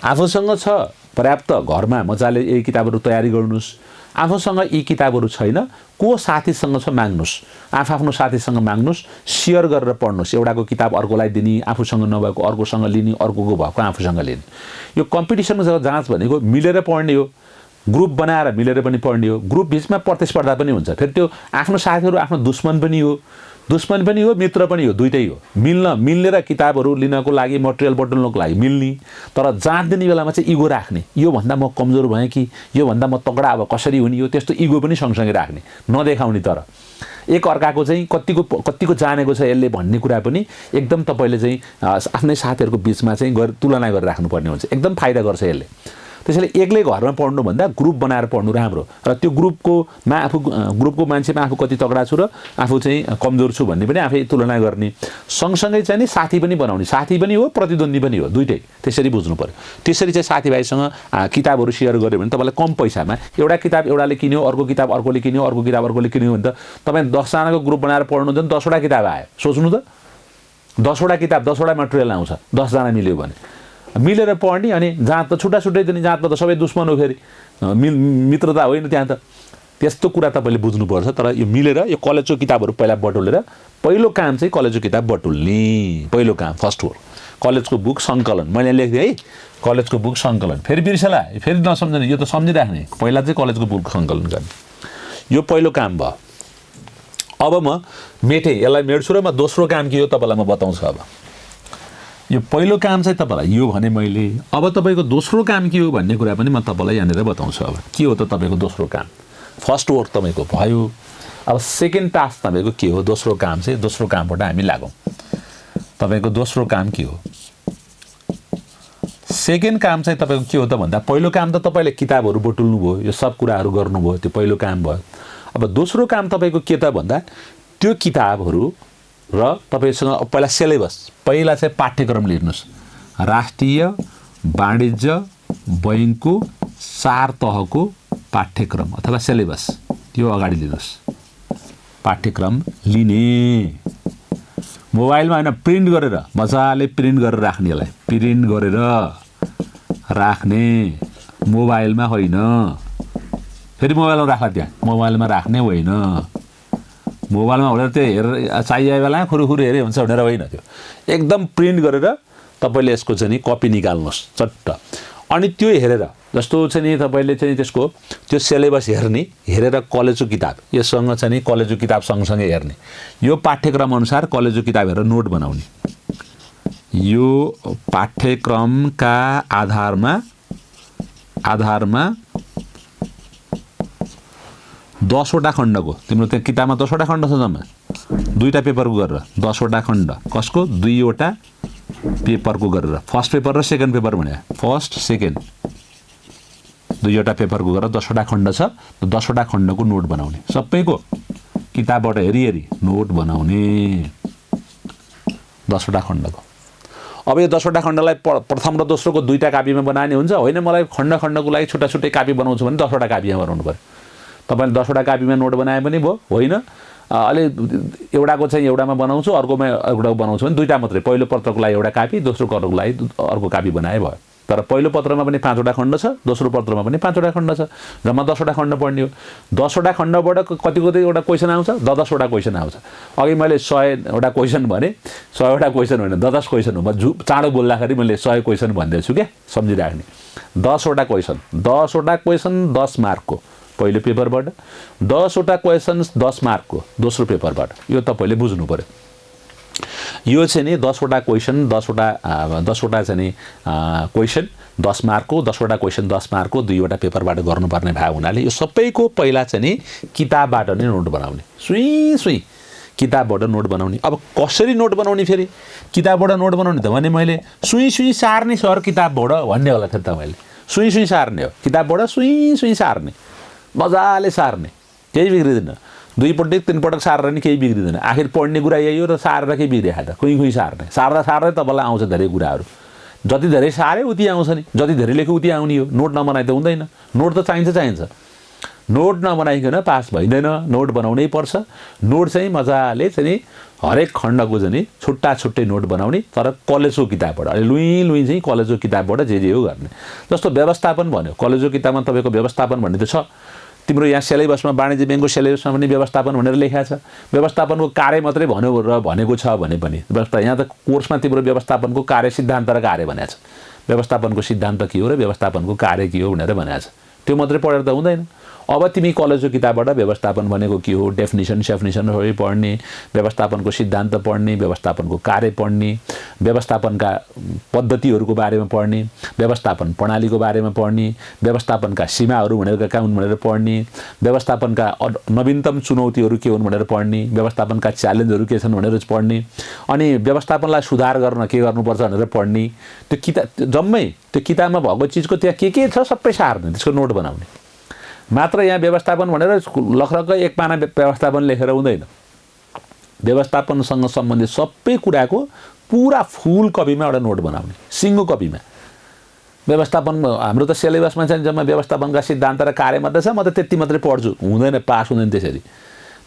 आफूसँग छ पर्याप्त घरमा मजाले यही किताबहरू तयारी गर्नुहोस्। आफूसँग यी किताबहरू छैन, को साथीसँग छ माग्नुहोस्, आफ्नो साथीसँग माग्नुहोस्, सेयर गरेर पढ्नुहोस्। एउटाको किताब अर्कोलाई दिने, आफूसँग नभएको अर्कोसँग लिने, अर्कोको भएको आफूसँग लिने। यो कम्पिटिसनको जाँच भनेको मिलेर पढ्ने हो, ग्रुप बनाएर मिलेर पनि पढ्ने हो। ग्रुप बिचमा प्रतिस्पर्धा पनि हुन्छ, फेरि त्यो आफ्नो साथीहरू आफ्नो दुश्मन पनि हो, मित्र पनि हो, दुइटै हो। मिल्ने र किताबहरू लिनको लागि, मटेरियल बटुल्नको लागि मिल्ने, तर जाँच दिने बेलामा चाहिँ इगो राख्ने। योभन्दा म कमजोर भएँ कि योभन्दा म तगडा अब कसरी हुने, यो त्यस्तो इगो पनि सँगसँगै राख्ने, नदेखाउने। तर एक अर्काको चाहिँ कतिको जानेको छ यसले भन्ने कुरा पनि एकदम तपाईँले चाहिँ आफ्नै साथीहरूको बिचमा चाहिँ तुलना गरेर राख्नुपर्ने हुन्छ। एकदम फाइदा गर्छ यसले। त्यसैले एक्लै घरमा पढ्नुभन्दा ग्रुप बनाएर पढ्नु राम्रो। र त्यो ग्रुपको मान्छेमा आफू कति तगडा छु र आफू चाहिँ कमजोर छु भन्ने पनि आफै तुलना गर्ने। सँगसँगै चाहिँ नि साथी पनि बनाउने, साथी पनि हो प्रतिद्वन्दी पनि हो, दुइटै। त्यसरी बुझ्नु पर्यो। त्यसरी चाहिँ साथीभाइसँग किताबहरू सेयर गर्यो भने तपाईँलाई कम पैसामा एउटा किताब एउटाले किन्यो, अर्को किताब अर्कोले किन्यो, अर्को किताब अर्कोले किन्यो भने त तपाईँ 10जनाको ग्रुप बनाएर पढ्नु भने 10वटा किताब आयो। सोच्नु त, 10वटा किताब 10वटा मटेरियल आउँछ, 10जना मिल्यो भने। मिलेर पढ्ने अनि जाँच त छुट्टा दिने, जाँचमा त सबै दुश्मन हो, फेरि मित्रता होइन त्यहाँ त। त्यस्तो कुरा तपाईँले बुझ्नुपर्छ। तर यो मिलेर यो कलेजको किताबहरू पहिला बटुलेर, पहिलो काम चाहिँ कलेजको किताब बटुल्ने, पहिलो काम फर्स्ट हो। कलेजको बुक सङ्कलन मैले लेख्थेँ है, कलेजको बुक सङ्कलन। फेरि बिर्सला, फेरि नसम्झने, यो त सम्झिराख्ने। पहिला चाहिँ कलेजको बुक सङ्कलन गर्ने, यो पहिलो काम भयो। अब म मेटेँ, यसलाई मेट्छु र म दोस्रो काम के हो तपाईँलाई म बताउँछु। अब यो पहिलो काम चाहिँ तपाईँलाई यो भने मैले, अब तपाईँको दोस्रो काम के हो भन्ने कुरा पनि म तपाईँलाई यहाँनिर बताउँछु। अब के हो त तपाईँको दोस्रो काम? फर्स्ट वर्क तपाईँको भयो, अब सेकेन्ड टास्क तपाईँको के हो? दोस्रो काम चाहिँ, दोस्रो कामबाट हामी लागौँ। तपाईँको दोस्रो काम के हो? सेकेन्ड काम चाहिँ तपाईँको के हो त भन्दा, पहिलो काम त तपाईँले किताबहरू बटुल्नु भयो, यो सब कुराहरू गर्नुभयो, त्यो पहिलो काम भयो। अब दोस्रो काम तपाईँको के त भन्दा, त्यो किताबहरू र तपाईँसँग पहिला सिलेबस, पहिला चाहिँ पाठ्यक्रम लिनुहोस्। राष्ट्रिय वाणिज्य बैङ्कको 4 तहको पाठ्यक्रम अथवा सिलेबस, त्यो अगाडि लिनुहोस्। पाठ्यक्रम लिने मोबाइलमा होइन, प्रिन्ट गरेर मजाले प्रिन्ट गरेर राख्ने, यसलाई प्रिन्ट गरेर राख्ने, मोबाइलमा होइन। फेरि मोबाइलमा राख्ला, त्यहाँ मोबाइलमा राख्ने होइन। मोबाइलमा भनेर त्यो हेरेर चाहिए बेला खुरुखुरु हेरे हुन्छ भनेर होइन, त्यो एकदम प्रिन्ट गरेर तपाईले यसको चाहिँ नि कपी निकाल्नुहोस् चट्ट अनि त्यो हेरेर जस्तो चाहिँ नि तपाईले चाहिँ त्यसको त्यो सिलेबस हेरेर कलेजको किताब यससँग चाहिँ नि कलेजको किताब सँगसँगै हेर्ने यो पाठ्यक्रम अनुसार कलेजको किताब हेरेर नोट बनाउने यो पाठ्यक्रमका आधारमा 10 वटा खण्डको तिम्रो त्यहाँ किताबमा 10 वटा खण्ड छ जम्मा दुईटा पेपरको गरेर 10 वटा खण्ड कसको 2 वटा पेपरको गरेर फर्स्ट पेपर र सेकेन्ड पेपर भने फर्स्ट सेकेन्ड 2 वटा पेपरको गरेर 10 वटा खण्ड छ 10 वटा खण्डको नोट बनाउने सबैको किताबबाट हेरी नोट बनाउने 10 वटा खण्डको अब यो 10 वटा खण्डलाई प्रथम र दोस्रोको दुईटा कापीमा बनाउने हुन्छ होइन मलाई खण्डको लागि छुट्टा कापी बनाउँछु भने 10 वटा कापीमा बनाउनु पर्यो तपाईले 10 वटा कापीमा नोट बनाए पनि भयो होइन अलि एउटाको चाहिँ एउटामा बनाउँछु अर्कोमा एउटाको बनाउँछु भने दुईटा मात्रै पहिलो पत्रको लागि एउटा कापी दोस्रो पत्रको लागि अर्को कापी बनाए भयो तर पहिलो पत्रमा पनि 5 वटा खण्ड छ दोस्रो पत्रमा पनि 5 वटा खण्ड छ जम्मा 10 वटा खण्ड पढ्ने हो 10 वटा खण्डबाट कति एउटा क्वेशन आउँछ 10 वटा क्वेशन आउँछ अघि मैले 100 वटा क्वेशन भने 100 वटा क्वेशन होइन 10 क्वेशन हो म चाँडो बोल्दाखेरि मैले 100 क्वेशन भन्दैछु के सम्झिराख्ने 10 वटा क्वेशन 10 मार्कको पहिलो पेपरबाट 10 वटा क्वेशन्स 10 मार्कको दोस्रो पेपरबाट यो तपाईले बुझ्नु पर्यो यो चाहिँ नि 10 वटा क्वेशन 10 वटा चाहिँ नि क्वेशन 10 मार्कको 10 वटा क्वेशन 10 मार्कको 2 वटा पेपरबाट गर्नुपर्ने भाग हुनाले यो सबैको पहिला चाहिँ नि किताबबाट नै नोट बनाउने सुई किताबबाट नोट बनाउने अब कसरी नोट बनाउने फेरि किताबबाट नोट बनाउने त भने मैले सुई सार्ने सर किताबबाट भन्ने होला फेरि तपाईले सुई सार्ने हो किताबबाट सुई सार्ने मजाले सार्ने केही बिग्रिदैन 2 पटक 3 पटक सारेर नि केही बिग्रिदैन आखिर पढ्ने कुरा यही हो र सारेर केही बिग्रिया त खुइ सार्ने सार्दै तपाईलाई आउँछ धेरै कुराहरू जति धेरै सारे उति आउँछ नि जति धेरै लेख्यो उति आउने हो नोट नबनाइ त हुँदैन नोट त चाहिन्छ नोट नबनाइकन पास भइदैन नोट बनाउनै पर्छ नोट चाहिँ मजाले चाहिँ हरेक खण्डको चाहिँ छुट्टै नोट बनाउने तर कलेजको किताबबाट अलि लुई चाहिँ कलेजको किताबबाट जे हो गर्ने जस्तो व्यवस्थापन भन्यो कलेजको किताबमा तपाईको व्यवस्थापन भन्ने त छ तिम्रो यहाँ सिलेबसमा वाणिज्य बैंकको सिलेबसमा पनि व्यवस्थापन भनेर लेखेको छ व्यवस्थापनको कार्य मात्रै भन्यो र भनेको छ भने पनि यहाँ त कोर्समा तिम्रो व्यवस्थापनको कार्य सिद्धान्त र कार्य भनेको छ व्यवस्थापनको सिद्धान्त के हो र व्यवस्थापनको कार्य के हो भनेर भनेको छ त्यो मात्रै पढेर त हुँदैन अब तिमी कलेजको किताबबाट व्यवस्थापन भनेको के हो डेफिनेसन सबै पढ्ने व्यवस्थापनको सिद्धान्त पढ्ने व्यवस्थापनको कार्य पढ्ने व्यवस्थापनका पद्धतिहरूको बारेमा पढ्ने व्यवस्थापन प्रणालीको बारेमा पढ्ने व्यवस्थापनका सीमाहरू भनेर के हुन् भनेर पढ्ने व्यवस्थापनका नवीनतम चुनौतीहरू के हुन् भनेर पढ्ने व्यवस्थापनका च्यालेन्जहरू के छन् भनेर पढ्ने अनि व्यवस्थापनलाई सुधार गर्न के गर्नुपर्छ भनेर पढ्ने त्यो किताब जम्मै त्यो किताबमा भएको चिजको त्यहाँ के छ सबै सार्ने त्यसको नोट बनाउने मात्र यहाँ व्यवस्थापन भनेर लखरक्क एक पाना व्यवस्थापन लेखेर हुँदैन व्यवस्थापनसँग सम्बन्धित सबै कुराको पुरा फुल कपीमा एउटा नोट बनाउने सिङ्गो कपीमा व्यवस्थापन हाम्रो त सिलेबसमा चाहिँ जम्मा व्यवस्थापनका सिद्धान्त र कार्य मात्रै छ म त त्यति मात्रै पढ्छु हुँदैन पास हुँदैन त्यसरी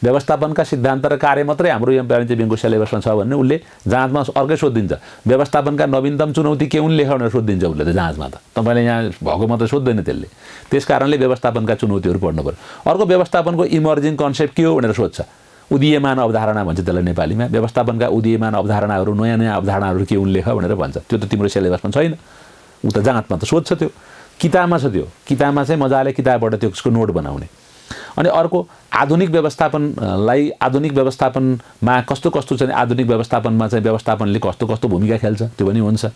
व्यवस्थापनका सिद्धान्त र कार्य मात्रै हाम्रो यहाँ वाणिज्य बैंकको सिलेबसमा छ भने उसले जाँचमा अर्कै सोधिदिन्छ व्यवस्थापनका नवीनतम चुनौती के हुन् लेख भनेर सोधिदिन्छ उसले त जाँचमा त तपाईले यहाँ भएको मात्रै सोध्दैन त्यसले त्यसकारणले व्यवस्थापनका चुनौतीहरू पढ्नु पर्यो अर्को व्यवस्थापनको इमर्जिङ कन्सेप्ट के हो भनेर सोध्छ उदीयमान अवधारणा भन्छ त्यसलाई नेपालीमा व्यवस्थापनका उदीयमान अवधारणाहरू नयाँ अवधारणाहरू के हुन् लेख भनेर भन्छ त्यो त तिम्रो सिलेबसमा छैन उ त जाँचमा त सोध्छ त्यो किताबमा छ त्यो किताबमा चाहिँ मजाले किताबबाट त्यसको नोट बनाउने अनि अर्को आधुनिक व्यवस्थापनमा कस्तो चाहिँ आधुनिक व्यवस्थापनमा चाहिँ व्यवस्थापनले कस्तो भूमिका खेल्छ त्यो पनि हुन्छ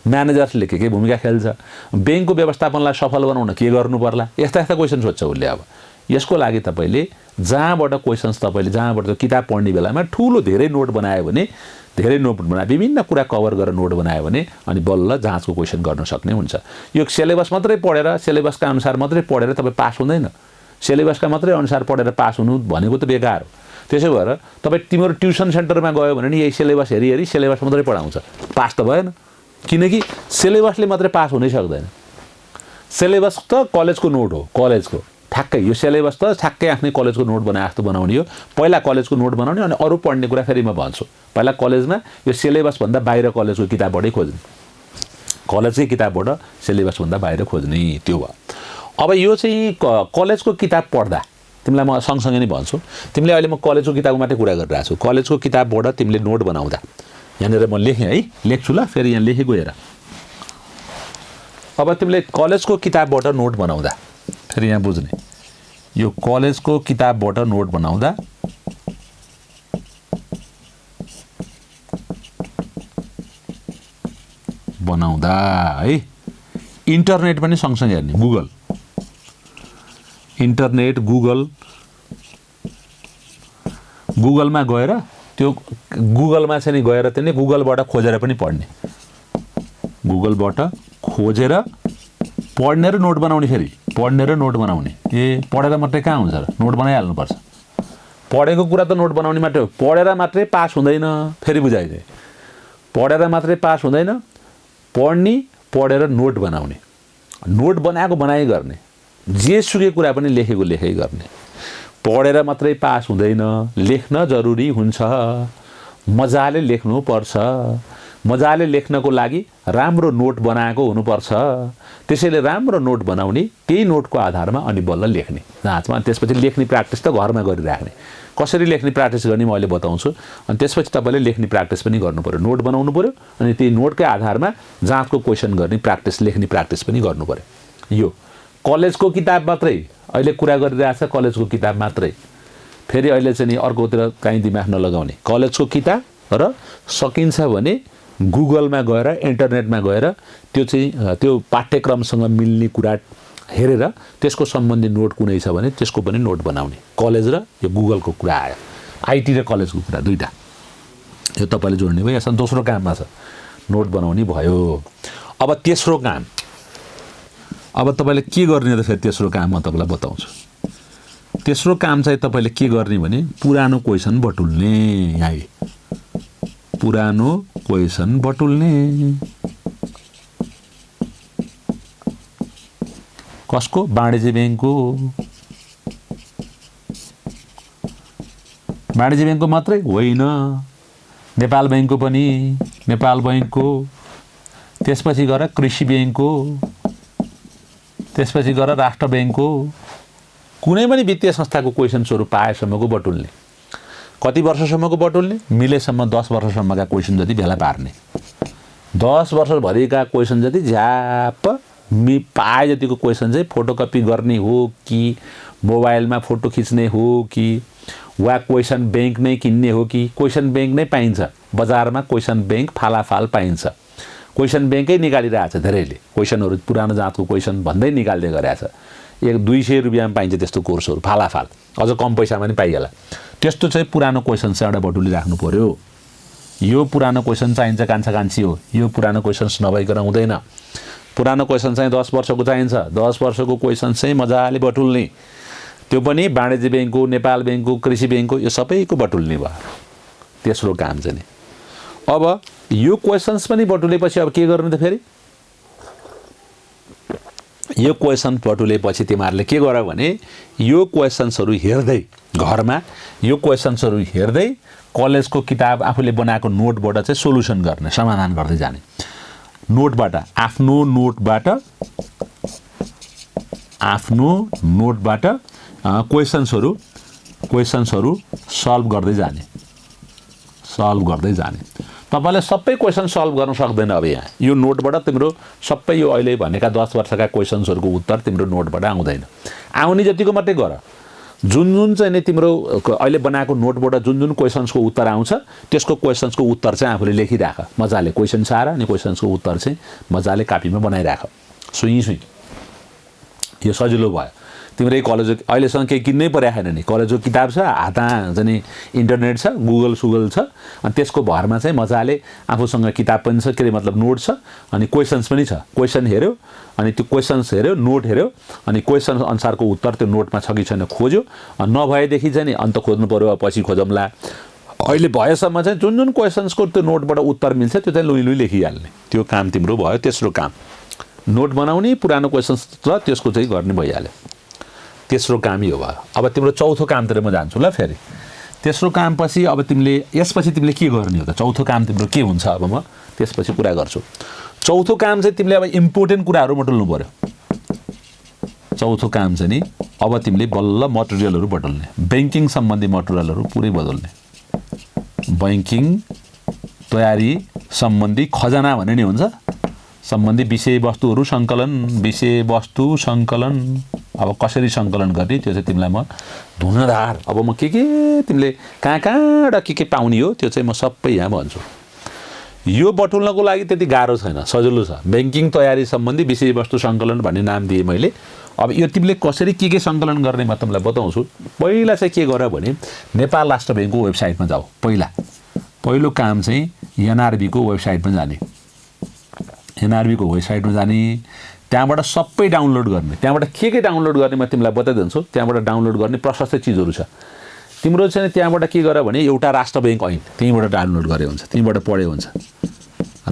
म्यानेजर्सले के भूमिका खेल्छ बैंकको व्यवस्थापनलाई सफल बनाउन के गर्नु पर्ला यस्ता क्वेशन सोध्छ उसले अब यसको लागि तपाईले जहाँबाट क्वेशन्स तपाईले जहाँबाट त्यो किताब पढ्ने बेलामा ठूलो धेरै नोट बनायो भने विभिन्न कुरा कभर गरेर नोट बनायो भने अनि बल्ल जाँचको क्वेशन गर्न सक्ने हुन्छ यो सिलेबस मात्रै पढेर सिलेबसका अनुसार मात्रै पढेर तपाई पास हुँदैन सिलेबसका मात्रै अनुसार पढेर पास हुनु भनेको त बेकार हो त्यसै भएर तपाई तिम्रो ट्युसन सेन्टरमा गयो भने नि यही सिलेबस हेरी सिलेबस मात्रै पढाउँछ पास त भएन किनकि सिलेबसले मात्रै पास हुनै सक्दैन सिलेबस त कलेजको नोट हो कलेजको ठ्याक्कै यो सिलेबस त ठ्याक्कै आफ्नै कलेजको नोट बनाए जस्तो बनाउने हो पहिला कलेजको नोट बनाउने अनि अरु पढ्ने कुरा फेरि म भन्छु पहिला कलेजमा यो सिलेबस भन्दा बाहिर कलेजको किताबबाटै खोज्ने कलेजकै किताबबाट सिलेबस भन्दा बाहिर खोज्ने त्यो भयो अब यो चाहिँ कलेजको किताब पढ्दा तिमीलाई म सँगसँगै नै भन्छु तिमीले अहिले म कलेजको किताबको मात्रै कुरा गरिरहेको छु कलेजको किताबबाट तिमीले नोट बनाउँदा यहाँनिर म लेखेँ है, लेख्छु ल, फेरि यहाँ लेखेको हेर। अब तिमीले कलेजको किताबबाट नोट बनाउँदा, फेरि यहाँ बुझ्ने, यो कलेजको किताबबाट नोट बनाउँदा है, इन्टरनेट पनि सँगसँगै हेर्ने, गुगल, इन्टरनेट, गुगलमा गएर त्यो गुगलमा चाहिँ नि गएर चाहिँ नि गुगलबाट खोजेर पनि पढ्ने, गुगलबाट खोजेर पढ्ने र नोट बनाउने, फेरि पढ्ने र नोट बनाउने। ए पढेर मात्रै कहाँ हुन्छ र, नोट बनाइहाल्नुपर्छ। पढेको कुरा त नोट बनाउने मात्रै हो, पढेर मात्रै पास हुँदैन। फेरि बुझाइदिए, पढेर मात्रै पास हुँदैन, पढ्ने, पढेर नोट बनाउने, नोट बनाएको बनाइ गर्ने, जेसुकै कुरा पनि लेखेको लेखै गर्ने। पढेर मात्रै पास हुँदैन, लेख्न जरुरी हुन्छ, मजाले लेख्नुपर्छ। मजाले लेख्नको लागि राम्रो नोट बनाएको हुनुपर्छ। त्यसैले राम्रो नोट बनाउने, त्यही नोटको आधारमा अनि बल्ल लेख्ने, जाँचमा। त्यसपछि लेख्ने प्र्याक्टिस त घरमा गरिराख्ने। कसरी लेख्ने प्र्याक्टिस गर्ने म अहिले बताउँछु। अनि त्यसपछि तपाईँले लेख्ने प्र्याक्टिस पनि गर्नु पर्यो, नोट बनाउनु पर्यो, अनि त्यही नोटकै आधारमा जाँचको क्वेसन गर्ने प्र्याक्टिस, लेख्ने प्र्याक्टिस पनि गर्नु पर्यो। यो कलेजको किताब मात्रै अहिले कुरा गरिरहेछ, कलेजको किताब मात्रै। फेरि अहिले चाहिँ नि अर्कोतिर काहीँ दिमाग नलगाउने, कलेजको किताब र सकिन्छ भने गुगलमा गएर, इन्टरनेटमा गएर त्यो चाहिँ त्यो पाठ्यक्रमसँग मिल्ने कुरा हेरेर त्यसको सम्बन्धी नोट कुनै छ भने त्यसको पनि नोट बनाउने। कलेज र यो गुगलको कुरा आयो, आइटी र कलेजको कुरा दुईटा, यो तपाईँले जोड्ने भयो। यसमा दोस्रो काममा छ, नोट बनाउने भयो। अब तेस्रो काम, अब तपाईँले के गर्ने त फेरि तेस्रो काम म तपाईँलाई बताउँछु। तेस्रो काम चाहिँ तपाईँले के गर्ने भने पुरानो क्वेसन बटुल्ने। यहाँ पुरानो क्वेसन बटुल्ने, कसको? वाणिज्य ब्याङ्कको। वाणिज्य ब्याङ्कको मात्रै होइन, नेपाल ब्याङ्कको पनि, नेपाल ब्याङ्कको, त्यसपछि गएर कृषि ब्याङ्कको, त्यसपछि गएर राष्ट्र ब्याङ्कको, कुनै पनि वित्तीय संस्थाको क्वेसन स्वरूप पाएसम्मको बटुल्ने। कति वर्षसम्मको बटुल्ने? मिलेसम्म 10 वर्षसम्मका क्वेसन जति भेला पार्ने। 10 वर्षभरिका क्वेसन जति झ्याप पाए जतिको क्वेसन चाहिँ फोटोकपी गर्ने हो कि मोबाइलमा फोटो खिच्ने हो कि वा क्वेसन ब्याङ्क नै किन्ने हो कि? क्वेसन ब्याङ्क नै पाइन्छ बजारमा, क्वेसन ब्याङ्क फालाफाल पाइन्छ। क्वेसन ब्याङ्कै निकालिरहेछ धेरैले, क्वेसनहरू पुरानो जातको क्वेसन भन्दै निकाल्दै गरेछ। 100-200 रुपियाँमा पाइन्छ त्यस्तो कोर्सहरू फालाफाल, अझ कम पैसामा पनि पाइहाल्ला। त्यस्तो चाहिँ पुरानो क्वेसन चाहिँ एउटा बटुलिराख्नु पर्यो। यो पुरानो क्वेसन चाहिन्छ, कान्छा कान्छी हो, यो पुरानो क्वेसन्स नभइकन हुँदैन। पुरानो क्वेसन चाहिँ 10 वर्षको चाहिन्छ। 10 वर्षको क्वेसन चाहिँ मजाले बटुल्ने, त्यो पनि वाणिज्य ब्याङ्कको, नेपाल ब्याङ्कको, कृषि ब्याङ्कको, यो सबैको बटुल्ने भयो। तेस्रो काम चाहिँ नि। अब यो क्वेसन्स पनि बटुलेपछि अब के गर्नु त फेरि? यो क्वेसन बटुलेपछि तिमीहरूले के गर भने यो क्वेसन्सहरू हेर्दै घरमा, यो क्वेसन्सहरू हेर्दै कलेजको किताब आफूले बनाएको नोटबाट चाहिँ सोल्युसन गर्ने, समाधान गर्दै जाने। नोटबाट, आफ्नो नोटबाट क्वेसन्सहरू सल्भ गर्दै जाने। तपाईले सबै क्वेसन सल्भ गर्न सक्दैन। अब यहाँ यो नोटबाट तिम्रो सबै यो अहिले भनेका 10 वर्षका क्वेसन्सहरूको उत्तर तिम्रो नोटबाट आउँदैन। आउने जतिको मात्रै गर। जुन चाहिँ नि तिम्रो अहिले बनाएको नोटबाट जुन क्वेसन्सको उत्तर आउँछ त्यसको क्वेसन्सको उत्तर चाहिँ आफूले लेखिराख मजाले। क्वेसन सार अनि क्वेसन्सको उत्तर चाहिँ मजाले कापीमा बनाइराख। सुई यो सजिलो भयो। तिम्रै कलेज अहिलेसम्म केही किन्नै परेको छैन नि, कलेजको किताब छ, हातमा चाहिँ इन्टरनेट छ, गुगल छ, अनि त्यसको भरमा चाहिँ मजाले आफूसँग किताब पनि छ, के अरे मतलब नोट छ, अनि क्वेसन्स पनि छ। क्वेसन हेऱ्यो अनि त्यो क्वेसन्स हेऱ्यो, नोट हेऱ्यो, अनि क्वेसन अनुसारको उत्तर त्यो नोटमा छ कि छैन खोज्यो। नभएदेखि चाहिँ नि अन्त खोज्नु पर्यो, पछि खोजौँला। अहिले भएसम्म चाहिँ जुन क्वेसन्सको त्यो नोटबाट उत्तर मिल्छ त्यो चाहिँ लुई लेखिहाल्ने, त्यो काम तिम्रो भयो। तेस्रो काम नोट बनाउने, पुरानो क्वेसन्स र त्यसको चाहिँ गर्ने भइहाल्यो। तेस्रो काम यो भयो। अब तिम्रो चौथो कामतिर म जान्छु ल फेरि। तेस्रो काम पछि अब यसपछि तिमीले के गर्ने हो त? चौथो काम तिम्रो के हुन्छ? अब म त्यसपछि कुरा गर्छु। चौथो काम चाहिँ तिमीले अब इम्पोर्टेन्ट कुराहरू बटुल्नु पर्यो। चौथो काम चाहिँ नि अब तिमीले बल्ल मटेरियलहरू बटुल्ने, ब्याङ्किङ सम्बन्धी मटेरियलहरू पुरै बदल्ने। ब्याङ्किङ तयारी सम्बन्धी खजाना भन्ने नि हुन्छ सम्बन्धी विषयवस्तुहरू सङ्कलन अब कसरी सङ्कलन गर्ने त्यो चाहिँ तिमीलाई म धुनधार अब म के तिमीले कहाँबाट के पाउने हो त्यो चाहिँ म सबै यहाँ भन्छु यो बटुल्नको लागि त्यति गाह्रो छैन सजिलो छ ब्याङ्किङ तयारी सम्बन्धी विषयवस्तु सङ्कलन भन्ने नाम दिएँ मैले अब यो तिमीले कसरी के सङ्कलन गर्ने म तिमीलाई बताउँछु पहिला चाहिँ के गर भने नेपाल राष्ट्र ब्याङ्कको वेबसाइटमा जाऊ पहिलो काम चाहिँ एनआरबीको वेबसाइटमा जाने एनआरबीको वेबसाइटमा जाने त्यहाँबाट सबै डाउनलोड गर्ने त्यहाँबाट के डाउनलोड गर्ने म तिमीलाई बताइदिन्छु त्यहाँबाट डाउनलोड गर्ने प्रशस्त चिजहरू छ तिम्रो चाहिँ त्यहाँबाट के गर भने एउटा राष्ट्र ब्याङ्क ऐन त्यहीँबाट डाउनलोड गरे हुन्छ त्यहीँबाट पढे हुन्छ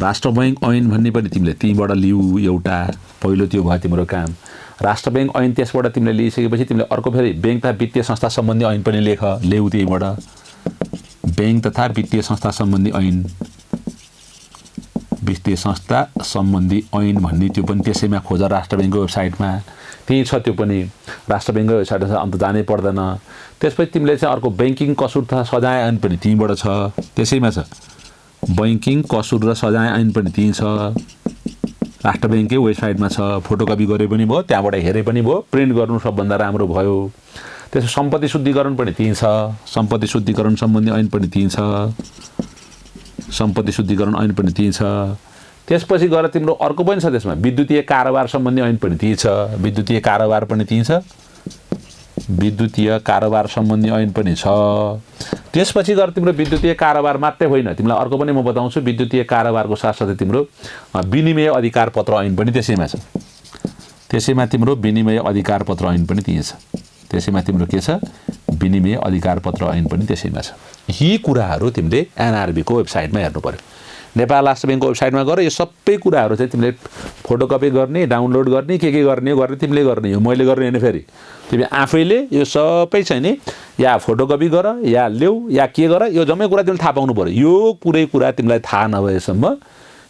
राष्ट्र ब्याङ्क ऐन भन्ने पनि तिमीले त्यहीँबाट लिऊ एउटा पहिलो त्यो भयो तिम्रो काम राष्ट्र ब्याङ्क ऐन त्यसबाट तिमीले लिइसकेपछि तिमीले अर्को फेरि ब्याङ्क तथा वित्तीय संस्था सम्बन्धी ऐन पनि ल्याऊ त्यहीँबाट ब्याङ्क तथा वित्तीय संस्था सम्बन्धी ऐन वित्तीय संस्था सम्बन्धी ऐन भन्ने त्यो पनि त्यसैमा खोज राष्ट्र ब्याङ्कको वेबसाइटमा त्यही छ त्यो पनि राष्ट्र ब्याङ्कको वेबसाइटमा अन्त जानै पर्दैन त्यसपछि तिमीले चाहिँ अर्को ब्याङ्किङ कसुर तथा सजाय ऐन पनि त्यहीँबाट छ त्यसैमा छ ब्याङ्किङ कसुर र सजाय ऐन पनि त्यहीँ छ राष्ट्र ब्याङ्ककै वेबसाइटमा छ फोटोकपी गरे पनि भयो त्यहाँबाट हेरे पनि भयो प्रिन्ट गर्नु सबभन्दा राम्रो भयो त्यसो सम्पत्ति शुद्धिकरण पनि त्यहीँ छ सम्पत्ति शुद्धिकरण सम्बन्धी ऐन पनि त्यहीँ छ सम्पत्ति शुद्धिकरण ऐन पनि त्यहीँ छ त्यसपछि गएर तिम्रो अर्को पनि छ त्यसमा विद्युतीय कारोबार सम्बन्धी ऐन पनि त्यहीँ छ विद्युतीय कारोबार पनि त्यहीँ छ विद्युतीय कारोबार सम्बन्धी ऐन पनि छ त्यसपछि गएर तिम्रो विद्युतीय कारोबार मात्रै होइन तिमीलाई अर्को पनि म बताउँछु विद्युतीय कारोबारको साथसाथै तिम्रो विनिमय अधिकार पत्र ऐन पनि त्यसैमा छ त्यसैमा तिम्रो विनिमय अधिकार पत्र ऐन पनि त्यहीँ छ त्यसैमा तिम्रो के छ विनिमय अधिकार पत्र ऐन पनि त्यसैमा छ यी कुराहरू तिमीले एनआरबीको वेबसाइटमा हेर्नु पर्यो नेपाल राष्ट्र ब्याङ्कको वेबसाइटमा गएर यो सबै कुराहरू चाहिँ तिमीले फोटोकपी गर्ने डाउनलोड गर्ने के गर्ने तिमीले गर्ने हो मैले गर्ने होइन फेरि तिमी आफैले यो सबै चाहिँ नि या फोटोकपी गर या ल्याऊ या के गर यो जम्मै कुरा तिमीले थाहा पाउनु पर्यो यो पुरै कुरा तिमीलाई थाहा नभएसम्म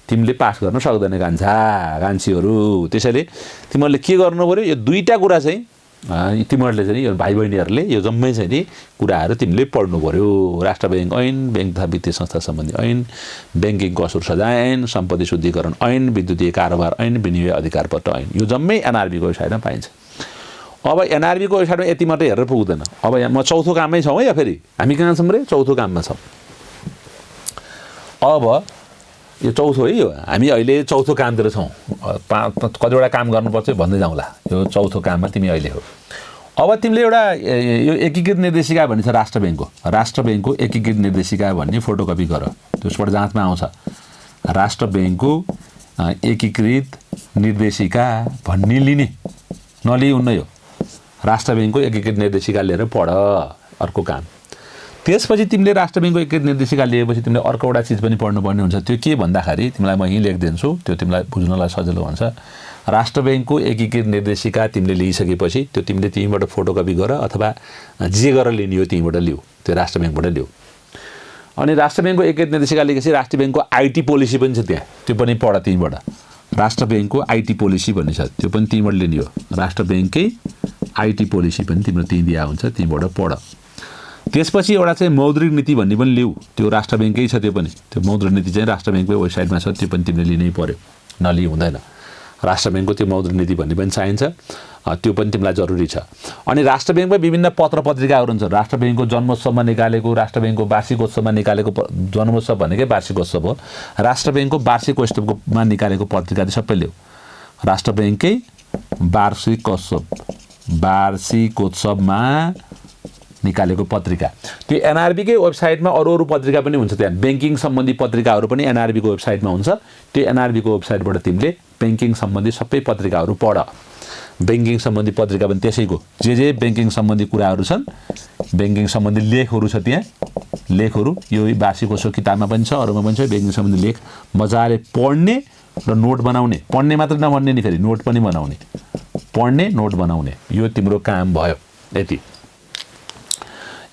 तिमीले पास गर्न सक्दैन कान्छीहरू त्यसैले तिमीहरूले के गर्नु पर्यो यो दुईटा कुरा चाहिँ तिमीहरूले चाहिँ यो भाइ बहिनीहरूले यो जम्मै चाहिँ नि कुराहरू तिमीले पढ्नु पर्यो राष्ट्र ब्याङ्क ऐन ब्याङ्क तथा वित्तीय संस्था सम्बन्धी ऐन ब्याङ्किङ कसुर सजाय ऐन सम्पत्ति शुद्धिकरण ऐन विद्युतीय कारोबार ऐन विनिमय अधिकार पत्र ऐन यो जम्मै एनआरबीको वेबसाइटमा पाइन्छ अब एनआरबीको वेबसाइटमा यति मात्रै हेरेर पुग्दैन अब यहाँ म चौथो काममै छौँ है या फेरि हामी कहाँ छौँ रे चौथो काममा छौँ अब यो चौथो है यो हामी अहिले चौथो कामतिर छौँ कतिवटा काम गर्नुपर्छ भन्दै जाउँला यो चौथो काममा तिमी अहिले हो अब तिमीले एउटा यो एकीकृत निर्देशिका भन्ने छ राष्ट्र ब्याङ्कको एकीकृत निर्देशिका भन्ने फोटोकपी गर त्यसबाट जाँचमा आउँछ राष्ट्र ब्याङ्कको एकीकृत निर्देशिका भन्ने लिने नलिउन्न यो राष्ट्र ब्याङ्कको एकीकृत निर्देशिका लिएर पढ अर्को काम त्यसपछि तिमीले राष्ट्र ब्याङ्कको एकीकृत निर्देशिका लिएपछि तिमीले अर्को एउटा चिज पनि पढ्नुपर्ने हुन्छ त्यो के भन्दाखेरि तिमीलाई म यहीँ लेखिदिन्छु त्यो तिमीलाई बुझ्नलाई सजिलो हुन्छ राष्ट्र ब्याङ्कको एकीकृत निर्देशिका तिमीले लिइसकेपछि त्यो तिमीले त्यहीँबाट फोटोकपी गर अथवा जे गरेर लिने हो त्यहीँबाट लिऊ त्यो राष्ट्र ब्याङ्कबाट लिऊ अनि राष्ट्र ब्याङ्कको एकीकृत निर्देशिका लिएपछि राष्ट्र ब्याङ्कको आइटी पोलिसी पनि छ त्यहाँ त्यो पनि पढ त्यहीँबाट राष्ट्र ब्याङ्कको आइटी पोलिसी भन्ने छ त्यो पनि त्यहीँबाट लिने हो राष्ट्र ब्याङ्ककै आइटी पोलिसी पनि तिम्रो त्यहीँ दिया हुन्छ त्यहीँबाट पढ त्यसपछि एउटा चाहिँ मौद्रिक नीति भन्ने पनि लिऊ त्यो राष्ट्र ब्याङ्कै छ त्यो पनि त्यो मौद्रिक नीति चाहिँ राष्ट्र ब्याङ्ककै वेबसाइटमा छ त्यो पनि तिमीले लिनै पर्यो नलिई हुँदैन राष्ट्र ब्याङ्कको त्यो मौद्रिक नीति भन्ने पनि चाहिन्छ त्यो पनि तिमीलाई जरुरी छ अनि राष्ट्र ब्याङ्कमा विभिन्न पत्र पत्रिकाहरू हुन्छ राष्ट्र ब्याङ्कको जन्मोत्सवमा निकालेको राष्ट्र ब्याङ्कको वार्षिकोत्सवमा निकालेको जन्मोत्सव भनेकै वार्षिकोत्सव हो राष्ट्र ब्याङ्कको वार्षिकोत्सवमा निकालेको पत्रिका चाहिँ सबै ल्याऊ राष्ट्र ब्याङ्ककै वार्षिकोत्सवमा निकालेको पत्रिका त्यो एनआरबीकै वेबसाइटमा अरू पत्रिका पनि हुन्छ त्यहाँ ब्याङ्किङ सम्बन्धी पत्रिकाहरू पनि एनआरबीको वेबसाइटमा हुन्छ त्यो एनआरबीको वेबसाइटबाट तिमीले ब्याङ्किङ सम्बन्धी सबै पत्रिकाहरू पढ ब्याङ्किङ सम्बन्धी पत्रिका पनि त्यसैको जे ब्याङ्किङ सम्बन्धी कुराहरू छन् ब्याङ्किङ सम्बन्धी लेखहरू छ त्यहाँ लेखहरू यो वार्षिकोत्सव किताबमा पनि छ अरूमा पनि छ ब्याङ्किङ सम्बन्धी लेख मजाले पढ्ने र नोट बनाउने पढ्ने मात्र नभन्ने नि फेरि नोट पनि बनाउने पढ्ने नोट बनाउने यो तिम्रो काम भयो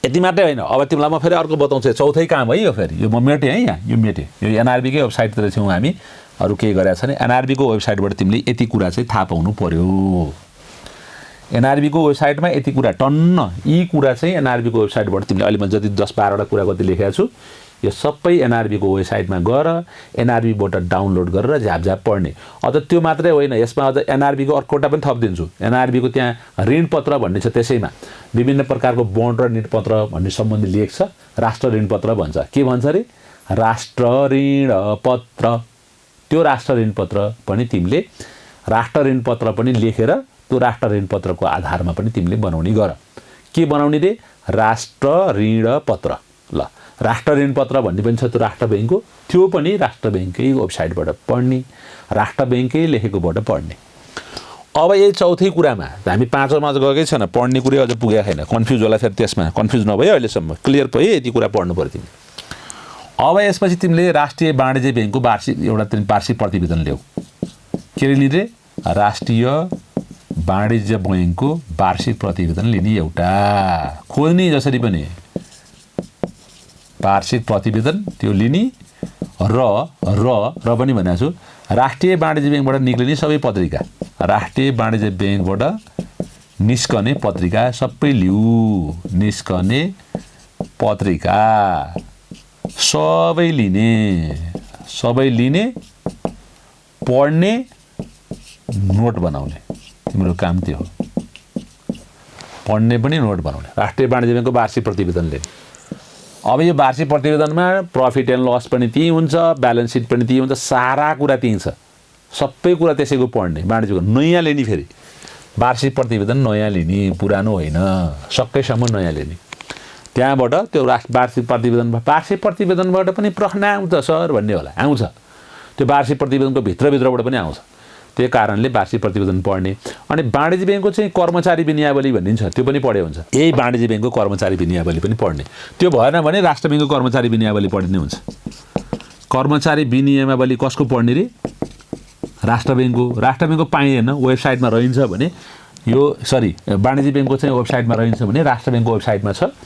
यति मात्रै होइन अब तिमीलाई म फेरि अर्को बताउँछु चौथै काम है यो फेरि यो म मेटेँ है यहाँ यो मेटेँ यो एनआरबीकै वेबसाइटतिर छौँ हामी अरू केही गरेका छैन एनआरबीको वेबसाइटबाट तिमीले यति कुरा चाहिँ थाहा पाउनु पर्यो एनआरबीको वेबसाइटमा यति कुरा टन्न यी कुरा चाहिँ एनआरबीको वेबसाइटबाट तिमीले अहिले म जति 10-12वटा कुरा कति लेखेको छु यो सबै एनआरबीको वेबसाइटमा गएर एनआरबीबाट डाउनलोड गरेर झ्याप पढ्ने। अझ त्यो मात्रै होइन, यसमा अझ एनआरबीको अर्कोटा पनि थपिदिन्छु। एनआरबीको त्यहाँ ऋणपत्र भन्ने छ, त्यसैमा विभिन्न प्रकारको बोन्ड र ऋणपत्र भन्ने सम्बन्धी लेख छ। राष्ट्र ऋणपत्र भन्छ। के भन्छ अरे? राष्ट्र ऋणपत्र। त्यो राष्ट्र ऋणपत्र पनि तिमीले राष्ट्र ऋणपत्र पनि लेखेर त्यो राष्ट्र ऋणपत्रको आधारमा पनि तिमीले बनाउने गर। के बनाउने रे? राष्ट्र ऋणपत्र। ल, राष्ट्र ऋणपत्र भन्ने पनि छ त्यो राष्ट्र ब्याङ्कको, त्यो पनि राष्ट्र ब्याङ्ककै वेबसाइटबाट पढ्ने, राष्ट्र ब्याङ्ककै लेखेकोबाट पढ्ने। अब यही चौथै कुरामा हामी पाँचौँमा अझ गएकै छैन, पढ्ने कुरै अझ पुगेको छैन। कन्फ्युज होला फेरि त्यसमा, कन्फ्युज नभयो अहिलेसम्म, क्लियर भयो। यति कुरा पढ्नु पऱ्यो तिमीले। अब यसपछि तिमीले राष्ट्रिय वाणिज्य ब्याङ्कको वार्षिक वार्षिक प्रतिवेदन ल्याऊ। के लिने रे? राष्ट्रिय वाणिज्य बैङ्कको वार्षिक प्रतिवेदन लिने। एउटा खोज्ने जसरी पनि वार्षिक प्रतिवेदन त्यो लिने र पनि भनेको छु राष्ट्रिय वाणिज्य ब्याङ्कबाट निक्लिने सबै पत्रिका, राष्ट्रिय वाणिज्य ब्याङ्कबाट निस्कने पत्रिका सबै लिऊ। निस्कने पत्रिका सबै लिने, पढ्ने, नोट बनाउने। तिम्रो काम त्यो हो, पढ्ने पनि नोट बनाउने। राष्ट्रिय वाणिज्य ब्याङ्कको वार्षिक प्रतिवेदन लिने। अब यो वार्षिक प्रतिवेदनमा प्रफिट एन्ड लस पनि त्यही हुन्छ, ब्यालेन्स सिट पनि त्यही हुन्छ, सारा कुरा त्यही छ। सबै कुरा त्यसैको पढ्ने। वाणिज्यको नयाँ लिने, फेरि वार्षिक प्रतिवेदन नयाँ लिने, पुरानो होइन, सकेसम्म नयाँ लिने। त्यहाँबाट त्यो वार्षिक प्रतिवेदनबाट पनि प्रश्न आउँछ सर भन्ने होला, आउँछ। त्यो वार्षिक प्रतिवेदनको भित्रबाट पनि आउँछ। त्यो कारणले वार्षिक प्रतिवेदन पढ्ने। अनि वाणिज्य ब्याङ्कको चाहिँ कर्मचारी विनियावली भन्ने छ, त्यो पनि पढे हुन्छ। यही वाणिज्य ब्याङ्कको कर्मचारी विनियावली पनि पढ्ने। त्यो भएन भने राष्ट्र ब्याङ्कको कर्मचारी विनियावली पढ्ने हुन्छ। कर्मचारी विनियमावली कसको पढ्ने रे? राष्ट्र ब्याङ्कको पाइएन, वेबसाइटमा रहन्छ भने यो वाणिज्य ब्याङ्कको चाहिँ वेबसाइटमा रहन्छ भने राष्ट्र ब्याङ्कको वेबसाइटमा छ।